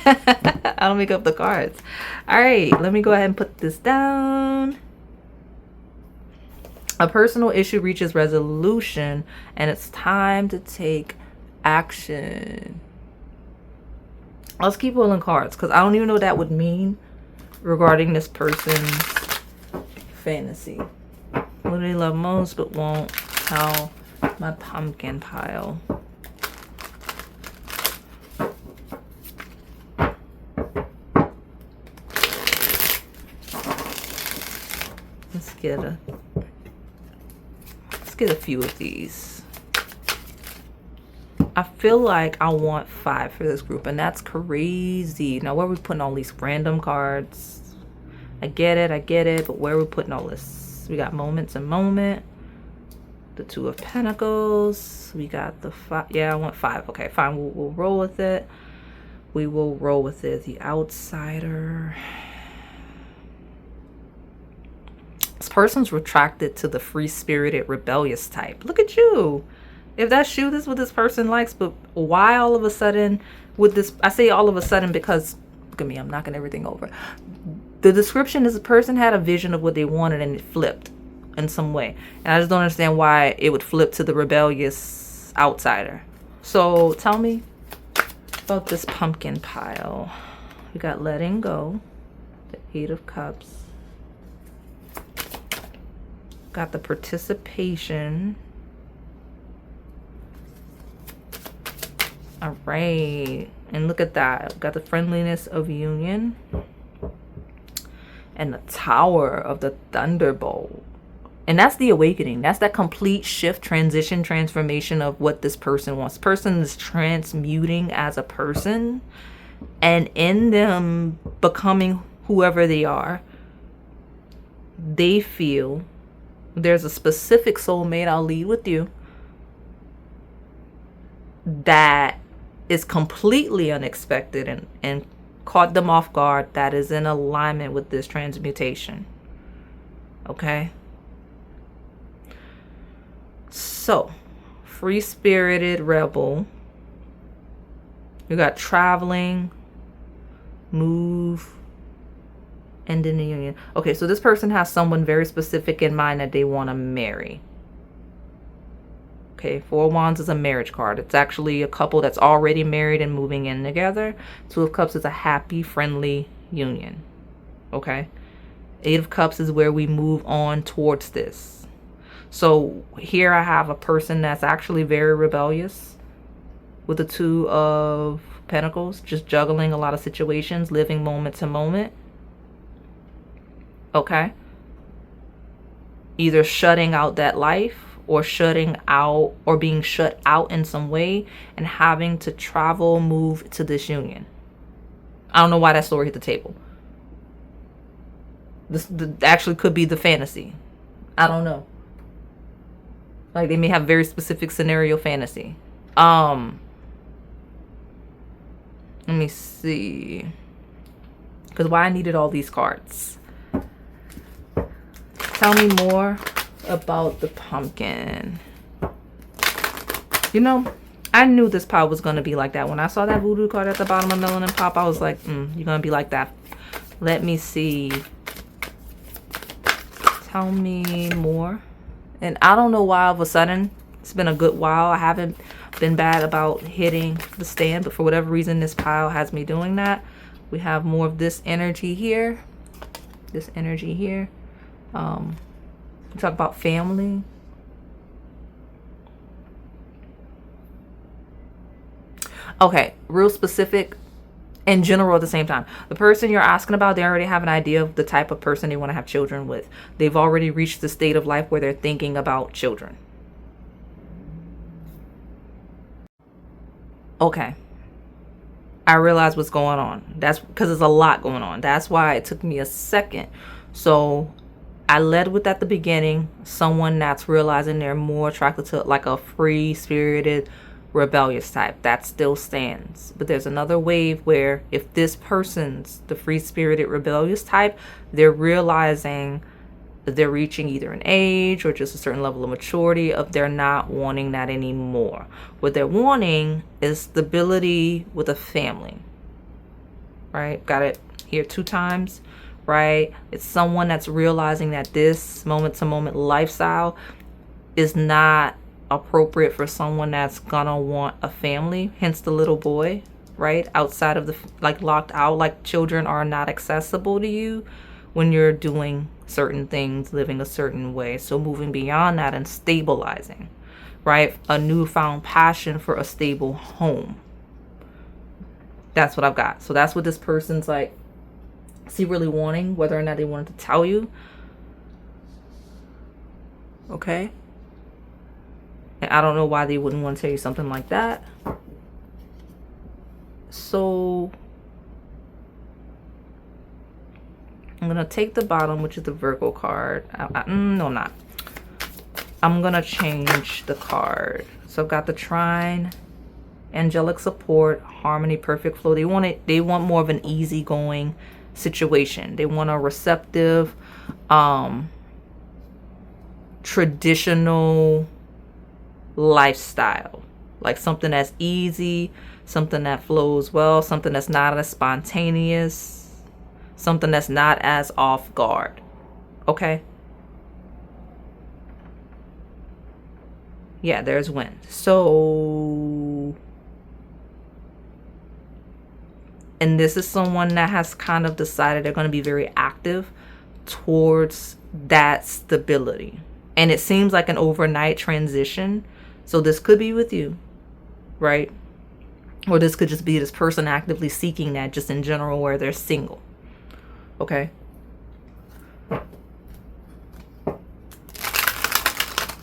I don't make up the cards. All right, let me go ahead and put this down. A personal issue reaches resolution and it's time to take action. Let's keep pulling cards because I don't even know what that would mean regarding this person's fantasy. What do they love most but won't tell my pumpkin pile? Let's get a few of these. I feel like I want 5 for this group, and that's crazy. Now, where are we putting all these random cards? I get it, but where are we putting all this? We got moments and moment. The 2 of Pentacles. We got the 5. Yeah, I want 5. Okay, fine. We'll roll with it. We will roll with it. The outsider. This person's attracted to the free-spirited, rebellious type. Look at you. If that's you, this is what this person likes. But why all of a sudden with this? I say all of a sudden because, look at me, I'm knocking everything over. The description is the person had a vision of what they wanted and it flipped in some way. And I just don't understand why it would flip to the rebellious outsider. So tell me about this pumpkin pile. We got letting go, the 8 of Cups. Got the participation. All right. And look at that. Got the friendliness of union. And the Tower of the Thunderbolt. And that's the awakening. That's that complete shift, transition, transformation of what this person wants. Person is transmuting as a person, and in them becoming whoever they are, they feel there's a specific soulmate, I'll lead with you, that is completely unexpected and caught them off guard, that is in alignment with this transmutation. Okay? So, free-spirited rebel. You got traveling, move, end in the union. Okay, so this person has someone very specific in mind that they want to marry. Okay, Four of Wands is a marriage card. It's actually a couple that's already married and moving in together. Two of Cups is a happy, friendly union. Okay? Eight of Cups is where we move on towards this. So here I have a person that's actually very rebellious with the Two of Pentacles, just juggling a lot of situations, living moment to moment. Okay? Either shutting out that life, or shutting out, or being shut out in some way, and having to travel, move to this union. I don't know why that story hit the table. This actually could be the fantasy. I don't know. Like, they may have very specific scenario fantasy. Let me see. Because why I needed all these cards. Tell me more about the pumpkin. You know, I knew this pile was going to be like that. When I saw that voodoo card at the bottom of Melanin Pop, I was like, you're going to be like that. Let me see. Tell me more. And I don't know why all of a sudden, it's been a good while. I haven't been bad about hitting the stand, but for whatever reason, this pile has me doing that. We have more of this energy here. This energy here. We talk about family. Okay, real specific in general at the same time. The person you're asking about, they already have an idea of the type of person they want to have children with. They've already reached the state of life where they're thinking about children. Okay. I realize what's going on. That's because there's a lot going on. That's why it took me a second. So I led with at the beginning, someone that's realizing they're more attracted to like a free-spirited, rebellious type. That still stands. But there's another wave where if this person's the free-spirited, rebellious type, they're realizing that they're reaching either an age or just a certain level of maturity of they're not wanting that anymore. What they're wanting is stability with a family. Right? Got it here 2 times. Right? It's someone that's realizing that this moment-to-moment lifestyle is not appropriate for someone that's gonna want a family, hence the little boy, right? Outside of the, like, locked out, like children are not accessible to you when you're doing certain things, living a certain way. So moving beyond that and stabilizing, right? A newfound passion for a stable home. That's what I've got. So that's what this person's like, see, really wanting, whether or not they wanted to tell you. Okay? And I don't know why they wouldn't want to tell you something like that. So I'm going to take the bottom, which is the Virgo card. No, I'm not. I'm going to change the card. So I've got the Trine, angelic support, harmony, perfect flow. They want more of an easygoing situation. They want a receptive, traditional lifestyle, like something that's easy, something that flows well, something that's not as spontaneous, something that's not as off guard. Okay? Yeah, there's wind. So, and this is someone that has kind of decided they're going to be very active towards that stability. And it seems like an overnight transition. So this could be with you, right? Or this could just be this person actively seeking that just in general where they're single. Okay?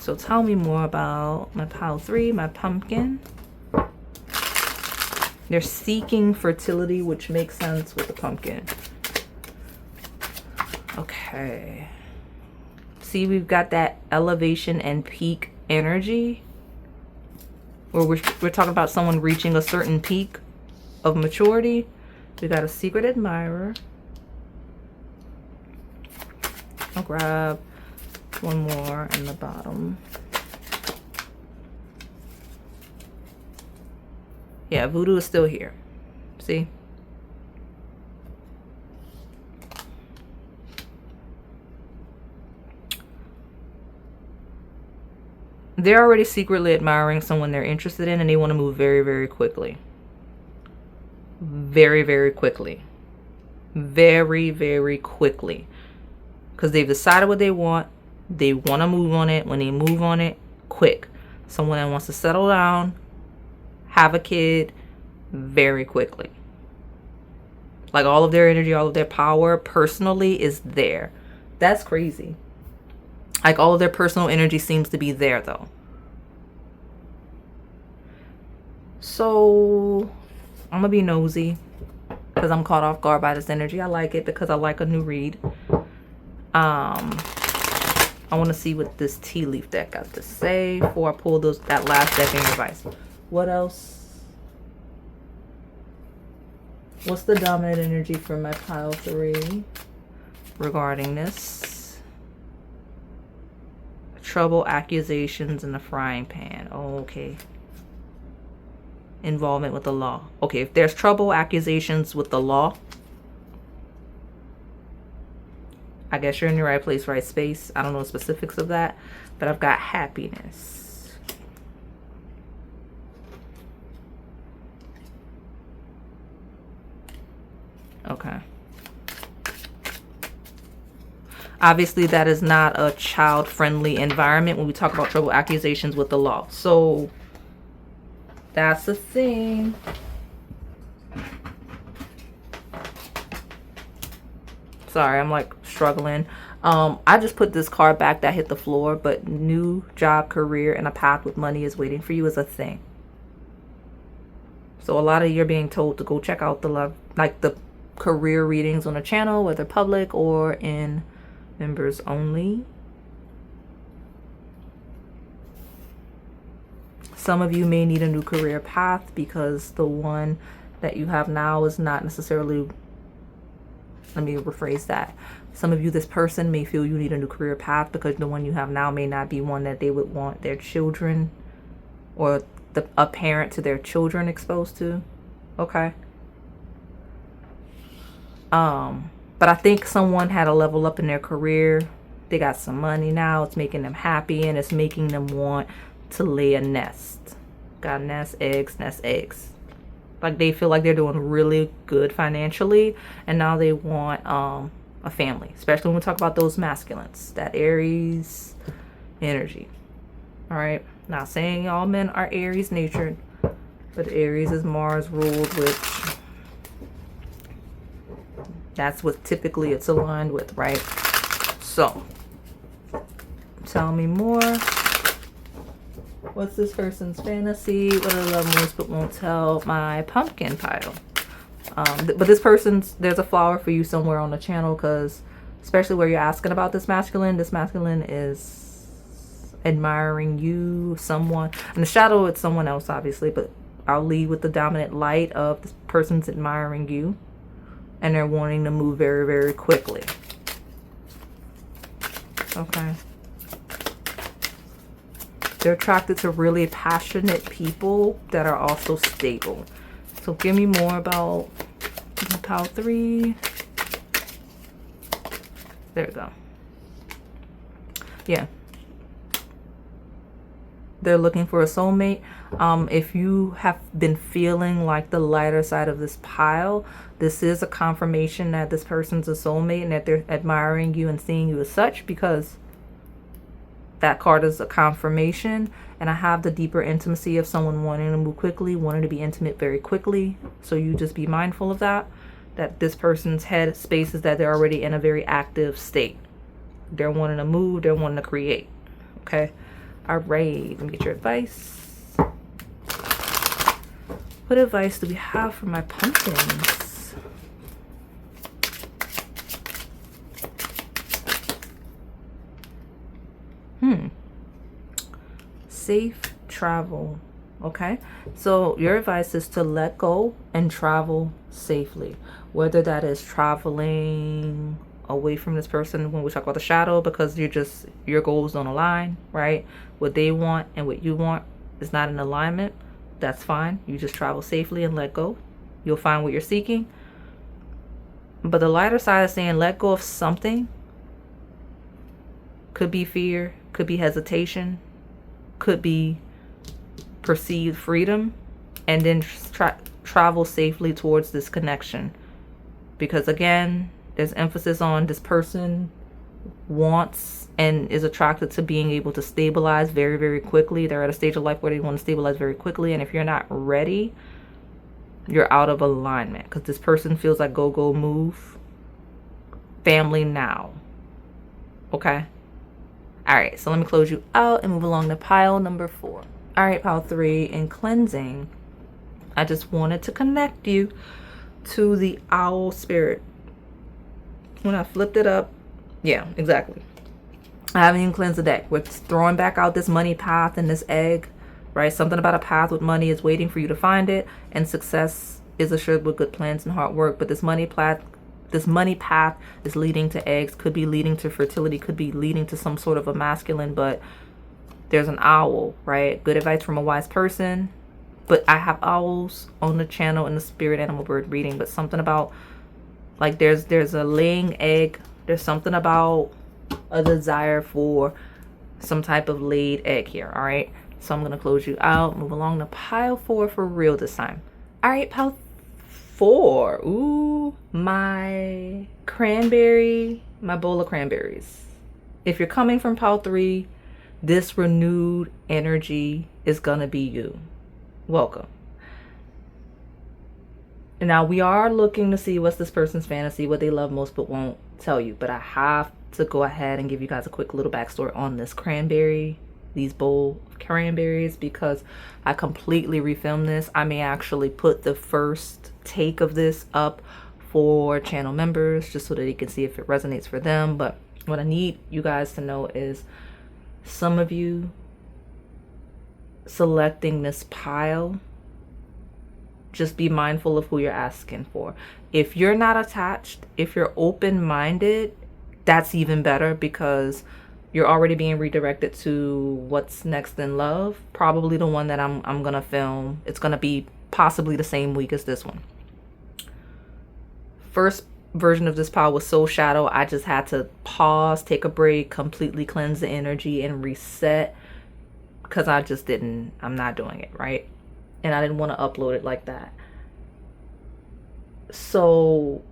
So tell me more about my pile 3, my pumpkin. They're seeking fertility, which makes sense with the pumpkin. Okay. See, we've got that elevation and peak energy. Or we're talking about someone reaching a certain peak of maturity. We got a secret admirer. I'll grab one more in the bottom. Yeah, voodoo is still here. See? They're already secretly admiring someone they're interested in, and they want to move very, very quickly. Very, very quickly. Very, very quickly. Because they've decided what they want. They want to move on it. When they move on it, quick. Someone that wants to settle down, have a kid, very quickly. Like all of their energy, all of their power personally is there. That's crazy. Like all of their personal energy seems to be there though. So I'm gonna be nosy because I'm caught off guard by this energy. I like it because I like a new read. I want to see what this tea leaf deck got to say before I pull that last deck in advice. What else? What's the dominant energy for my pile 3 regarding this? Trouble, accusations, and the frying pan. Oh, okay. Involvement with the law. Okay, if there's trouble, accusations with the law, I guess you're in the right place, right space. I don't know the specifics of that, but I've got happiness. Okay. Obviously, that is not a child-friendly environment when we talk about trouble, accusations with the law. So that's the thing. Sorry, I'm like struggling. I just put this card back that hit the floor, but new job, career, and a path with money is waiting for you is a thing. So a lot of you're being told to go check out the career readings on the channel, whether public or in members only. Some of you may need a new career path because the one that you have now is not necessarily, let me rephrase that. Some of you, this person may feel you need a new career path because the one you have now may not be one that they would want their children or a parent to their children exposed to. Okay. But I think someone had a level up in their career. They got some money now. It's making them happy and it's making them want to lay a nest. Got nest eggs, nest eggs. Like they feel like they're doing really good financially and now they want a family. Especially when we talk about those masculines. That Aries energy. Alright. Not saying all men are Aries natured. But Aries is Mars ruled, which that's what typically it's aligned with, right? So, tell me more. What's this person's fantasy? What do they love most but won't tell? My pumpkin pile. But this person's, there's a flower for you somewhere on the channel because especially where you're asking about this masculine is admiring you, someone. In the shadow, it's someone else, obviously, but I'll lead with the dominant light of this person's admiring you. And they're wanting to move very, very quickly. Okay. They're attracted to really passionate people that are also stable. So give me more about pile 3. There we go. Yeah. They're looking for a soulmate. If you have been feeling like the lighter side of this pile, this is a confirmation that this person's a soulmate and that they're admiring you and seeing you as such, because that card is a confirmation. And I have the deeper intimacy of someone wanting to move quickly, wanting to be intimate very quickly. So you just be mindful of that this person's head space is that they're already in a very active state. They're wanting to move, they're wanting to create. Okay. All right, let me get your advice. What advice do we have for my pumpkins? Safe travel. Okay, so your advice is to let go and travel safely, whether that is traveling away from this person when we talk about the shadow, because your goals don't align, right? What they want and what you want is not in alignment. That's fine. You just travel safely and let go. You'll find what you're seeking. But the lighter side is saying let go of something. Could be fear, could be hesitation, could be perceived freedom, and then travel safely towards this connection. Because again, there's emphasis on this person wants and is attracted to being able to stabilize very, very quickly. They're at a stage of life where they want to stabilize very quickly. And if you're not ready, you're out of alignment, because this person feels like go, move, family now. Okay. All right, so let me close you out and move along to pile number 4. All right, pile 3, in cleansing, I just wanted to connect you to the owl spirit. When I flipped it up, yeah, exactly. I haven't even cleansed the deck. We're throwing back out this money path and this egg, right? Something about a path with money is waiting for you to find it, and success is assured with good plans and hard work. But this money path is leading to eggs, could be leading to fertility, could be leading to some sort of a masculine, but there's an owl, right? Good advice from a wise person. But I have owls on the channel in the spirit animal bird reading, but something about like there's a laying egg. There's something about a desire for some type of laid egg here. All right, so I'm gonna close you out, move along to pile 4 for real this time. All right, pile 4. Ooh, my bowl of cranberries. If you're coming from pile 3, this renewed energy is gonna be you. Welcome. Now we are looking to see what's this person's fantasy, what they love most but won't tell you. But I have to go ahead and give you guys a quick little backstory on this these bowl of cranberries, because I completely refilmed this. I may actually put the first take of this up for channel members just so that you can see if it resonates for them. But what I need you guys to know is some of you selecting this pile, just be mindful of who you're asking for. If you're not attached, if you're open-minded, that's even better, because you're already being redirected to what's next in love. Probably the one that I'm gonna film. It's gonna be possibly the same week as this one. First version of this pile was so shadow, I just had to pause, take a break, completely cleanse the energy and reset, because I'm not doing it right, and I didn't want to upload it like that. So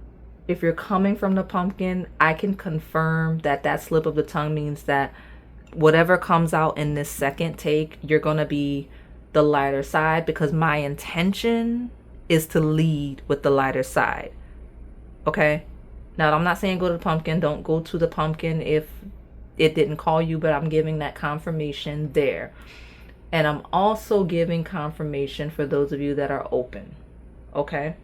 if you're coming from the pumpkin, I can confirm that slip of the tongue means that whatever comes out in this second take, you're going to be the lighter side, because my intention is to lead with the lighter side. Okay? Now, I'm not saying go to the pumpkin. Don't go to the pumpkin if it didn't call you, but I'm giving that confirmation there. And I'm also giving confirmation for those of you that are open. Okay?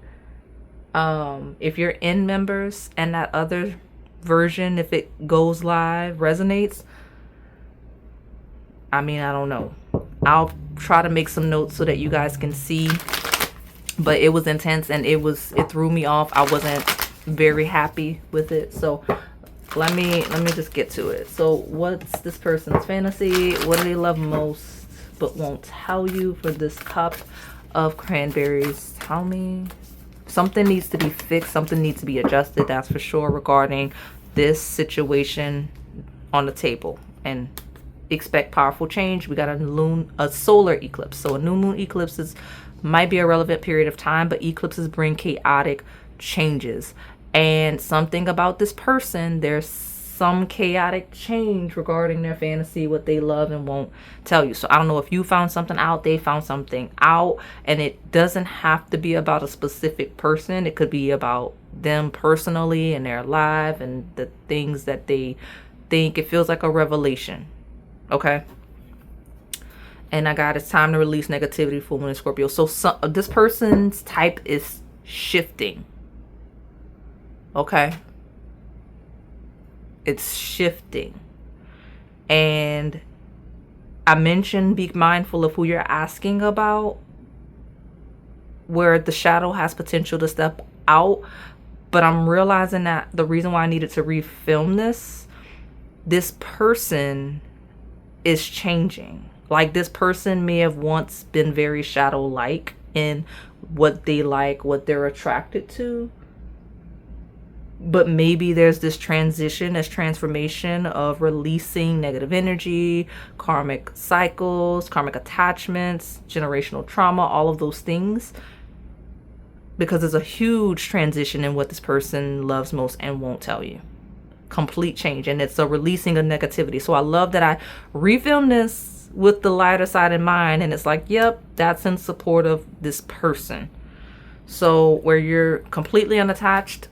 If you're in members and that other version, if it goes live, resonates, I mean, I don't know. I'll try to make some notes so that you guys can see. But it was intense and it threw me off. I wasn't very happy with it. So let me just get to it. So what's this person's fantasy? What do they love most but won't tell you for this cup of cranberries? Tell me. Something needs to be fixed. Something needs to be adjusted. That's for sure regarding this situation on the table. And expect powerful change. We got a solar eclipse. So a new moon eclipse might be a relevant period of time, but eclipses bring chaotic changes. And something about this person, there's some chaotic change regarding their fantasy, what they love and won't tell you. So I don't know if you found something out, they found something out, and it doesn't have to be about a specific person. It could be about them personally and their life and the things that they think. It feels like a revelation. Okay? And I got it's time to release negativity, full moon in Scorpio. So this person's type is shifting. Okay. It's shifting. And I mentioned be mindful of who you're asking about, where the shadow has potential to step out. But I'm realizing that the reason why I needed to refilm this person is changing. Like, this person may have once been very shadow-like in what they like, what they're attracted to. But maybe there's this transition, this transformation of releasing negative energy, karmic cycles, karmic attachments, generational trauma, all of those things. Because there's a huge transition in what this person loves most and won't tell you. Complete change. And it's a releasing of negativity. So I love that I refilmed this with the lighter side in mind. And it's like, yep, that's in support of this person. So where you're completely unattached,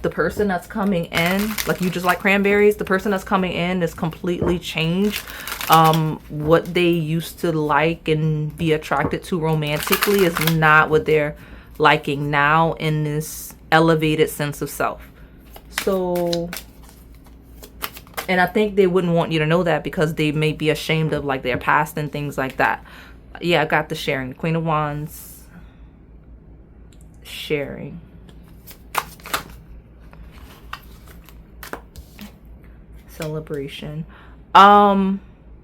the person that's coming in, like you just like cranberries, the person that's coming in is completely changed. What they used to like and be attracted to romantically is not what they're liking now in this elevated sense of self. So, and I think they wouldn't want you to know that because they may be ashamed of like their past and things like that. Yeah, I got the sharing. Queen of Wands. Sharing. Celebration.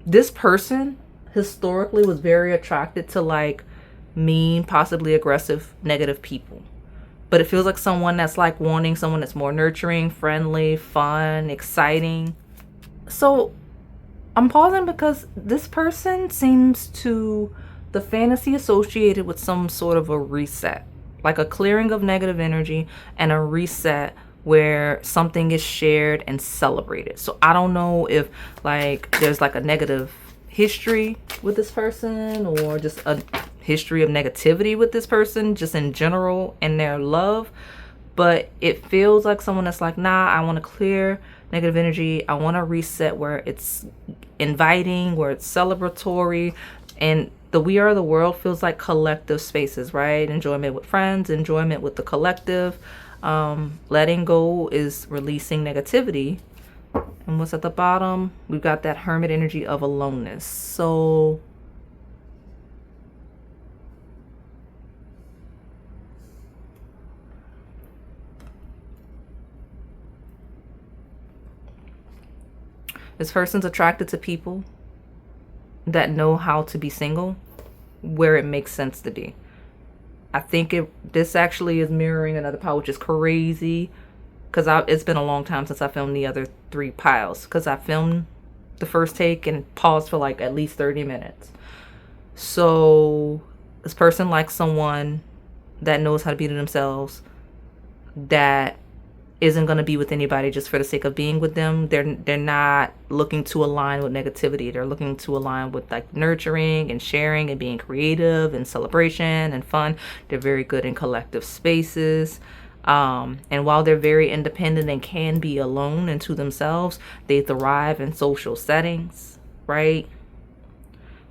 This person historically was very attracted to like mean, possibly aggressive, negative people. But it feels like someone that's like wanting someone that's more nurturing, friendly, fun, exciting. So I'm pausing because this person seems to, the fantasy associated with some sort of a reset, like a clearing of negative energy and a reset where something is shared and celebrated. So I don't know if like there's like a negative history with this person or just a history of negativity with this person just in general in their love, but it feels like someone that's like, nah, I want to clear negative energy. I want to reset where it's inviting, where it's celebratory. And the We Are the World feels like collective spaces, right? Enjoyment with friends, enjoyment with the collective. Letting go is releasing negativity. And what's at the bottom? We've got that hermit energy of aloneness. So this person's attracted to people that know how to be single where it makes sense to be. I think this actually is mirroring another pile, which is crazy because it's been a long time since I filmed the other 3 piles because I filmed the first take and paused for like at least 30 minutes. So this person likes someone that knows how to be to themselves, that isn't going to be with anybody just for the sake of being with them. They're not looking to align with negativity. They're looking to align with like nurturing and sharing and being creative and celebration and fun. They're very good in collective spaces. And while they're very independent and can be alone and to themselves, they thrive in social settings, right?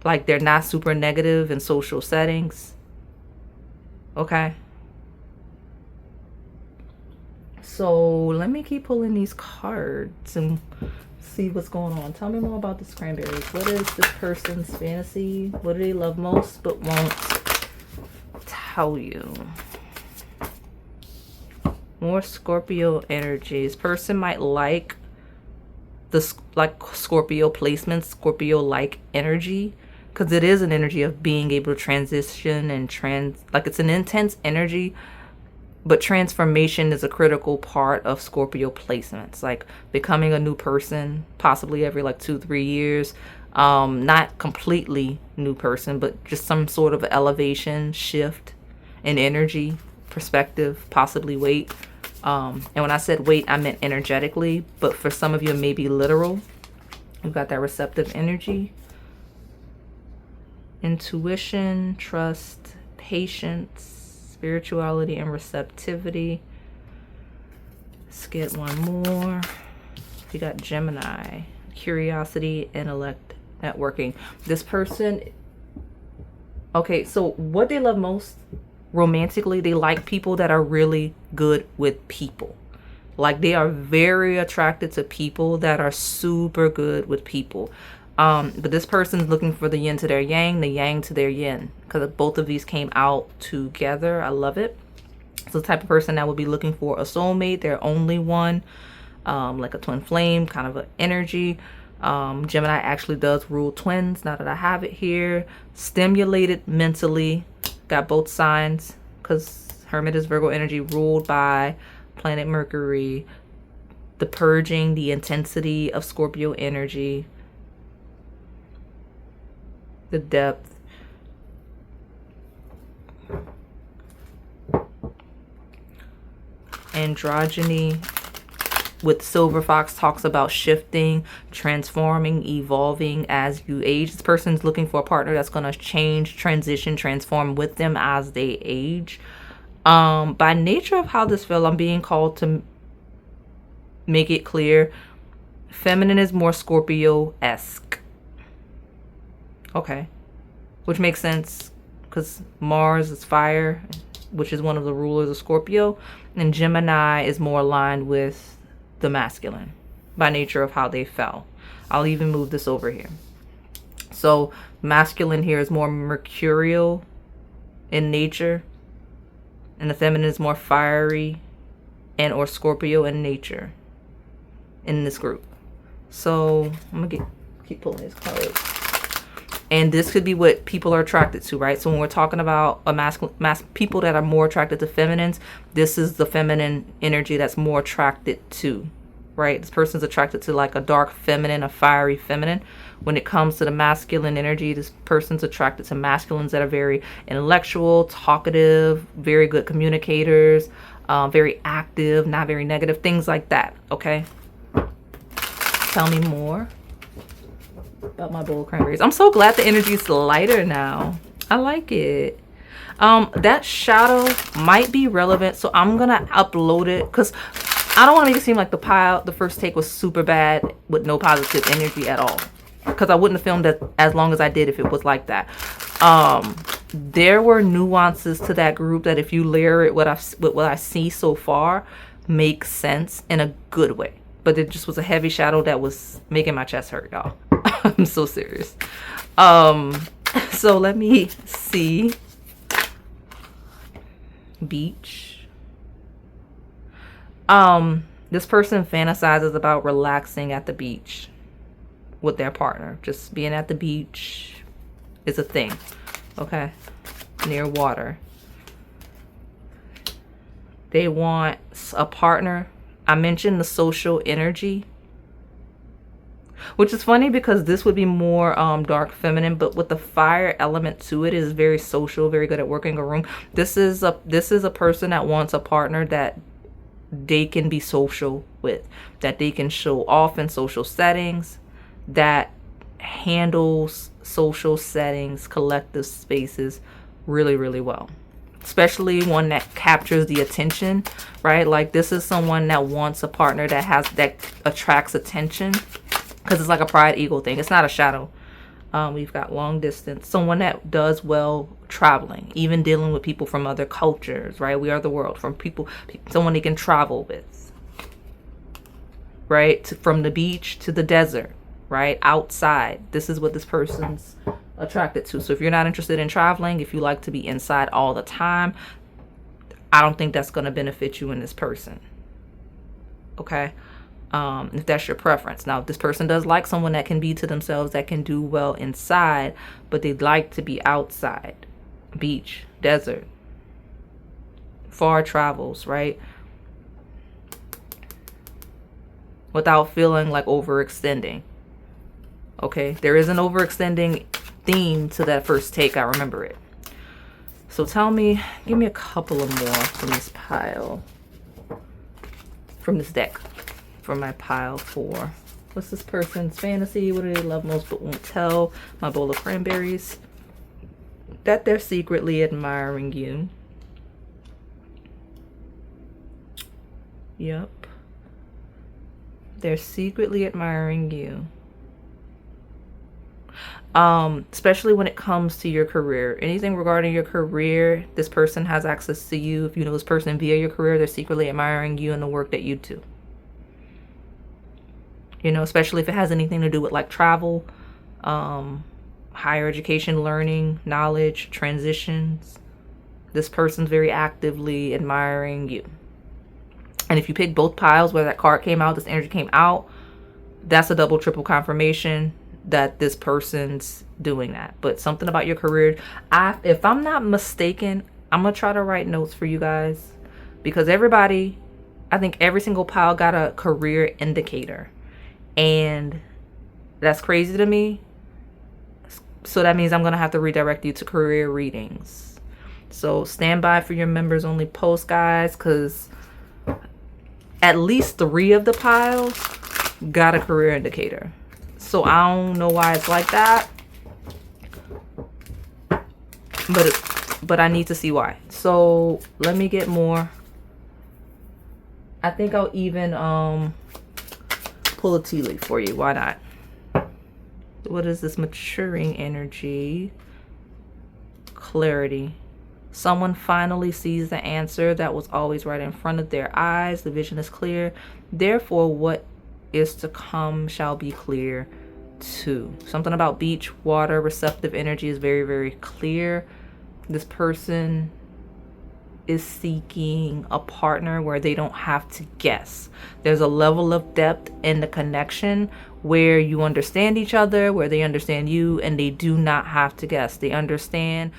Like they're not super negative in social settings. Okay. So let me keep pulling these cards and see what's going on. Tell me more about this Cranberries. What is this person's fantasy? What do they love most but won't tell you? More Scorpio energies. Person might like the Scorpio placements, Scorpio-like energy, because it is an energy of being able to transition and it's an intense energy. But transformation is a critical part of Scorpio placements, like becoming a new person, possibly every like 2-3 years. Not completely new person, but just some sort of elevation, shift in energy, perspective, possibly weight. And when I said weight, I meant energetically, but for some of you, it may be literal. We've got that receptive energy, intuition, trust, patience, spirituality and receptivity. Let's get one more. We got Gemini, curiosity, intellect, networking. This person, okay, so what they love most romantically, they like people that are really good with people. Like they are very attracted to people that are super good with people. But this person's looking for the yin to their yang, the yang to their yin, because both of these came out together. I love it. So the type of person that would be looking for a soulmate, their only one, like a twin flame kind of an energy. Gemini actually does rule twins, now that I have it here. Stimulated mentally, got both signs, because Hermit is Virgo energy, ruled by planet Mercury. The purging, the intensity of Scorpio energy, the depth. Androgyny with Silver Fox talks about shifting, transforming, evolving as you age. This person's looking for a partner that's going to change, transition, transform with them as they age. By nature of how this fell, I'm being called to make it clear. Feminine is more Scorpio-esque. Okay. Which makes sense because Mars is fire, which is one of the rulers of Scorpio. And Gemini is more aligned with the masculine by nature of how they fell. I'll even move this over here. So masculine here is more mercurial in nature, and the feminine is more fiery and or Scorpio in nature in this group. So I'm gonna keep pulling these cards. And this could be what people are attracted to, right? So when we're talking about a people that are more attracted to feminines, this is the feminine energy that's more attracted to, right? This person's attracted to like a dark feminine, a fiery feminine. When it comes to the masculine energy, this person's attracted to masculines that are very intellectual, talkative, very good communicators, very active, not very negative, things like that, okay? Tell me more about my bowl of cranberries. I'm so glad the energy is lighter now. I like it. That shadow might be relevant, so I'm gonna upload it because I don't want to make it seem like the first take was super bad with no positive energy at all, because I wouldn't have filmed it as long as I did if it was like that. There were nuances to that group that if you layer it with what I see so far makes sense in a good way, but it just was a heavy shadow that was making my chest hurt, y'all. I'm so serious. So let me see. Beach. This person fantasizes about relaxing at the beach with their partner. Just being at the beach is a thing. Okay. Near water. They want a partner. I mentioned the social energy, which is funny because this would be more dark feminine, but with the fire element to it is very social, very good at working a room. This is a person that wants a partner that they can be social with, that they can show off in social settings, that handles social settings, collective spaces really, really well. Especially one that captures the attention, right? Like this is someone that wants a partner that attracts attention, because it's like a pride ego thing. It's not a shadow. We've got long distance. Someone that does well traveling, even dealing with people from other cultures, right? We are the world. From people, someone they can travel with, right? From the beach to the desert, right? Outside. This is what this person's attracted to. So if you're not interested in traveling, if you like to be inside all the time, I don't think that's going to benefit you in this person. Okay? If that's your preference. Now, if this person does like someone that can be to themselves, that can do well inside, but they'd like to be outside, beach, desert, far travels, right? Without feeling like overextending. Okay, there is an overextending theme to that first take. I remember it. So tell me, give me a couple of more from this pile, from this deck. For my pile 4. What's this person's fantasy? What do they love most but won't tell? My bowl of cranberries. That they're secretly admiring you. Yep. They're secretly admiring you. Especially when it comes to your career. Anything regarding your career, this person has access to you. If you know this person via your career, they're secretly admiring you and the work that you do. You know, especially if it has anything to do with like travel, higher education, learning, knowledge, transitions. This person's very actively admiring you. And if you pick both piles where that card came out, this energy came out, that's a double, triple confirmation that this person's doing that. But something about your career, if I'm not mistaken, I'm gonna try to write notes for you guys, because everybody, I think every single pile got a career indicator, and that's crazy to me. So that means I'm gonna have to redirect you to career readings. So stand by for your members only post, guys, because at least 3 of the piles got a career indicator. So I don't know why it's like that, but I need to see why. So let me get more. I think I'll even pull a tea leaf for you. Why not? What is this? Maturing energy. Clarity. Someone finally sees the answer that was always right in front of their eyes. The vision is clear. Therefore, what is to come shall be clear too. Something about beach, water, receptive energy is very, very clear. This person is seeking a partner where they don't have to guess. There's a level of depth in the connection where you understand each other, where they understand you, and they do not have to guess. They understand.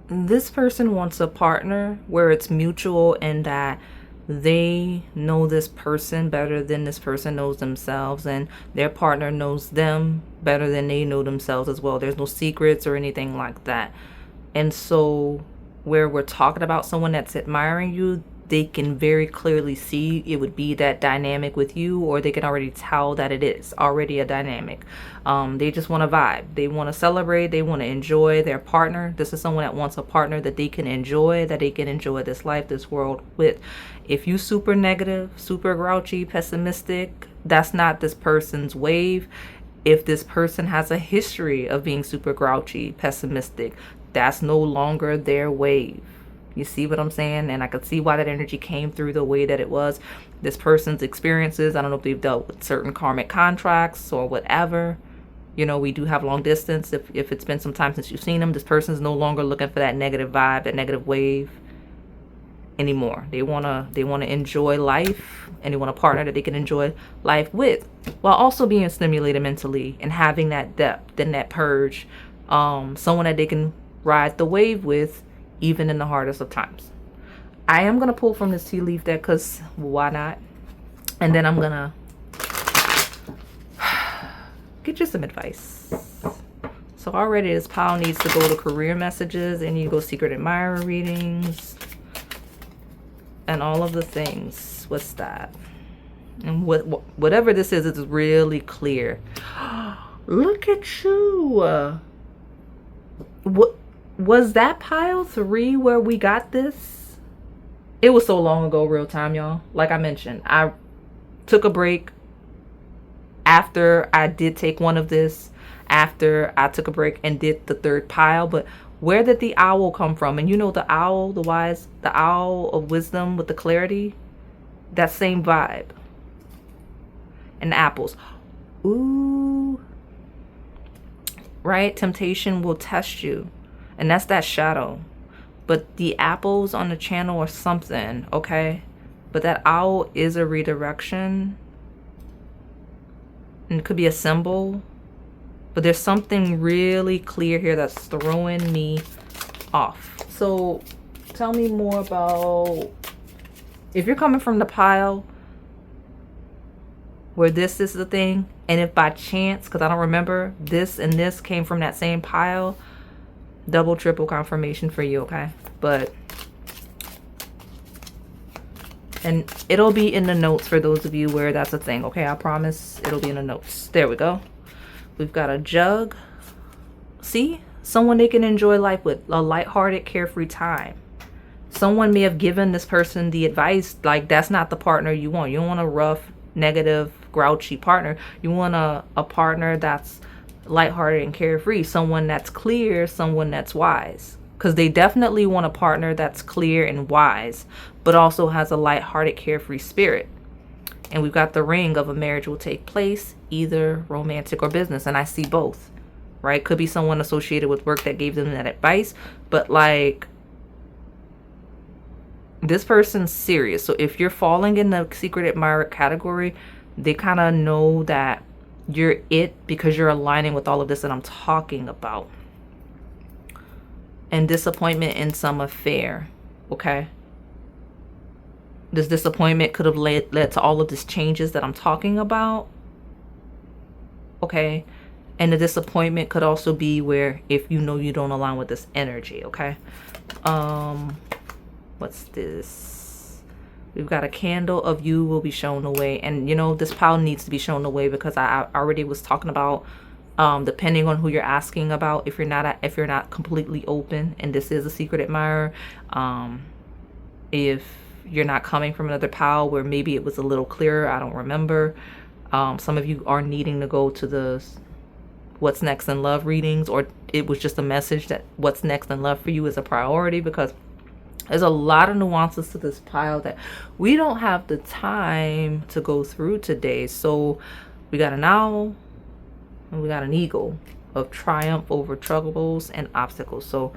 This person wants a partner where it's mutual and that they know this person better than this person knows themselves, and their partner knows them better than they know themselves as well. There's no secrets or anything like that. And so where we're talking about someone that's admiring you, they can very clearly see it would be that dynamic with you, or they can already tell that it is already a dynamic. They just want to vibe. They want to celebrate. They want to enjoy their partner. This is someone that wants a partner that they can enjoy, that they can enjoy this life, this world with. If you super negative, super grouchy, pessimistic, that's not this person's wave. If this person has a history of being super grouchy, pessimistic, that's no longer their wave. You see what I'm saying? And I could see why that energy came through the way that it was. This person's experiences, I don't know if they've dealt with certain karmic contracts or whatever. You know, we do have long distance. If it's been some time since you've seen them, this person's no longer looking for that negative vibe, that negative wave anymore. They wanna enjoy life, and they want a partner that they can enjoy life with, while also being stimulated mentally and having that depth and that purge. Someone that they can ride the wave with, even in the hardest of times. I am gonna pull from this tea leaf deck because why not? And then I'm gonna get you some advice. So already this pile needs to go to career messages, and you go secret admirer readings and all of the things. What's that? And whatever this is, it's really clear. Look at you. What was that pile 3 where we got this? It was so long ago, real time, y'all. Like I mentioned, I took a break after I did take one of this, after I took a break and did the 3rd pile. But where did the owl come from? And you know, the owl, the owl of wisdom with the clarity, that same vibe. And the apples. Ooh. Right? Temptation will test you. And that's that shadow. But the apples on the channel or something, okay? But that owl is a redirection. And it could be a symbol. But there's something really clear here that's throwing me off. So tell me more about, if you're coming from the pile where this is the thing, and if by chance, because I don't remember, this and this came from that same pile, double, triple confirmation for you, okay? But, and it'll be in the notes for those of you where that's a thing, okay? I promise it'll be in the notes. There we go. We've got a jug. See? Someone they can enjoy life with. A lighthearted, carefree time. Someone may have given this person the advice, like, that's not the partner you want. You don't want a rough, negative, grouchy partner. You want a partner that's lighthearted and carefree, someone that's clear, someone that's wise. Because they definitely want a partner that's clear and wise, but also has a lighthearted, carefree spirit. And we've got the ring of a marriage will take place, either romantic or business. And I see both, right? Could be someone associated with work that gave them that advice, but like, this person's serious. So if you're falling in the secret admirer category, they kind of know that you're it because you're aligning with all of this that I'm talking about. And disappointment in some affair, okay? This disappointment could have led to all of these changes that I'm talking about, okay? And the disappointment could also be where if you know you don't align with this energy, okay? What's this? We've got a candle of you will be shown the way. And you know, this pile needs to be shown the way because I already was talking about depending on who you're asking about, if you're not completely open, and this is a secret admirer, if you're not coming from another pile where maybe it was a little clearer, I don't remember. Some of you are needing to go to the what's next in love readings, or it was just a message that what's next in love for you is a priority, because there's a lot of nuances to this pile that we don't have the time to go through today. So we got an owl and we got an eagle of triumph over troubles and obstacles. So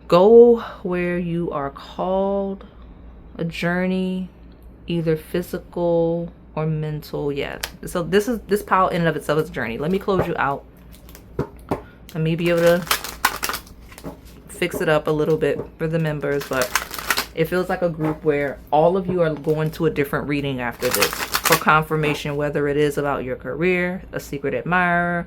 go where you are called, a journey, either physical or mental. Yeah. So this pile in and of itself is a journey. Let me close you out. Let me be able to fix it up a little bit for the members, but it feels like a group where all of you are going to a different reading after this for confirmation, whether it is about your career, a secret admirer,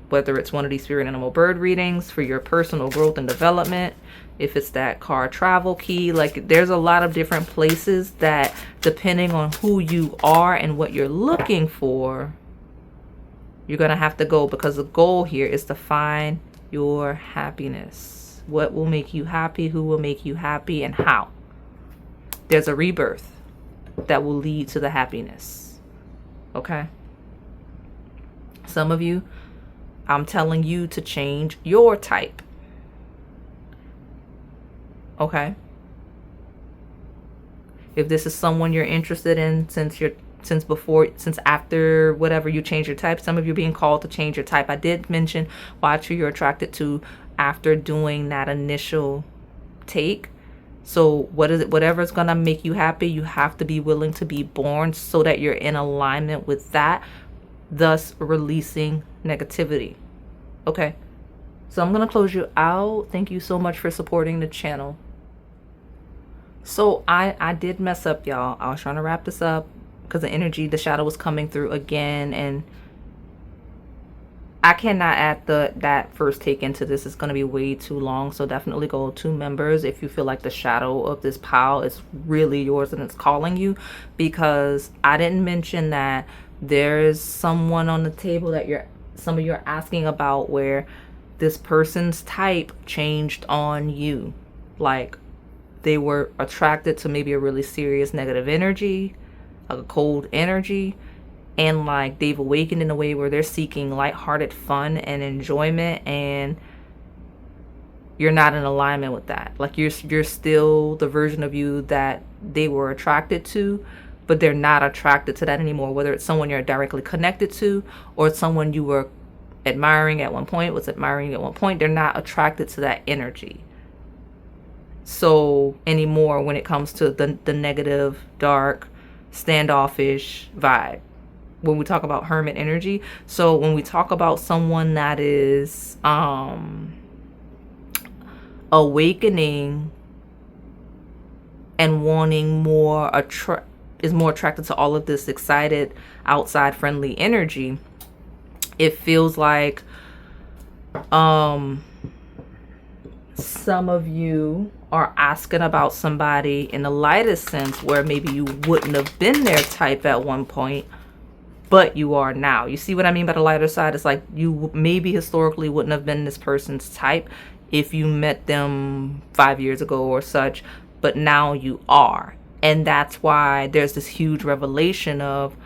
whether it's one of these spirit animal bird readings for your personal growth and development, if it's that car travel key. Like, there's a lot of different places that, depending on who you are and what you're looking for, you're gonna have to go, because the goal here is to find your happiness. What will make you happy, who will make you happy, and how. There's a rebirth that will lead to the happiness. Okay? Some of you, I'm telling you to change your type. Okay? If this is someone you're interested in since after whatever you change your type, some of you are being called to change your type. I did mention watch who you're attracted to after doing that initial take. So whatever's gonna make you happy, you have to be willing to be born so that you're in alignment with that, thus releasing negativity. Okay, so I'm gonna close you out. Thank you so much for supporting the channel. So I did mess up, y'all. I was trying to wrap this up because the shadow was coming through again, and I cannot add that first take into this. It's going to be way too long. So definitely go to members if you feel like the shadow of this pile is really yours and it's calling you, because I didn't mention that there's someone on the table that some of you are asking about where this person's type changed on you. Like, they were attracted to maybe a really serious negative energy, like a cold energy, and like they've awakened in a way where they're seeking lighthearted fun and enjoyment, and you're not in alignment with that. Like, you're still the version of you that they were attracted to, but they're not attracted to that anymore, whether it's someone you're directly connected to or it's someone you were admiring at one point, they're not attracted to that energy so anymore when it comes to the negative, dark, standoffish vibe. When we talk about hermit energy, so when we talk about someone that is awakening and wanting more, is more attracted to all of this excited, outside, friendly energy, it feels like some of you are asking about somebody in the lightest sense where maybe you wouldn't have been their type at one point, but you are now. You see what I mean by the lighter side? It's like you maybe historically wouldn't have been this person's type if you met them 5 years ago or such, but now you are. And that's why there's this huge revelation of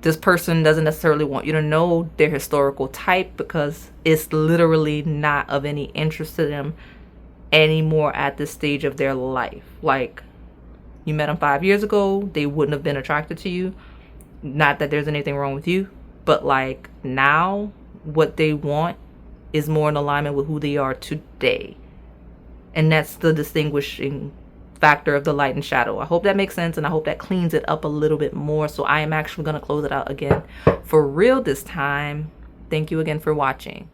this person doesn't necessarily want you to know their historical type because it's literally not of any interest to them anymore at this stage of their life. Like, you met them 5 years ago, they wouldn't have been attracted to you. Not that there's anything wrong with you, but like now what they want is more in alignment with who they are today. And that's the distinguishing factor of the light and shadow. I hope that makes sense, and I hope that cleans it up a little bit more. So I am actually going to close it out again for real this time. Thank you again for watching.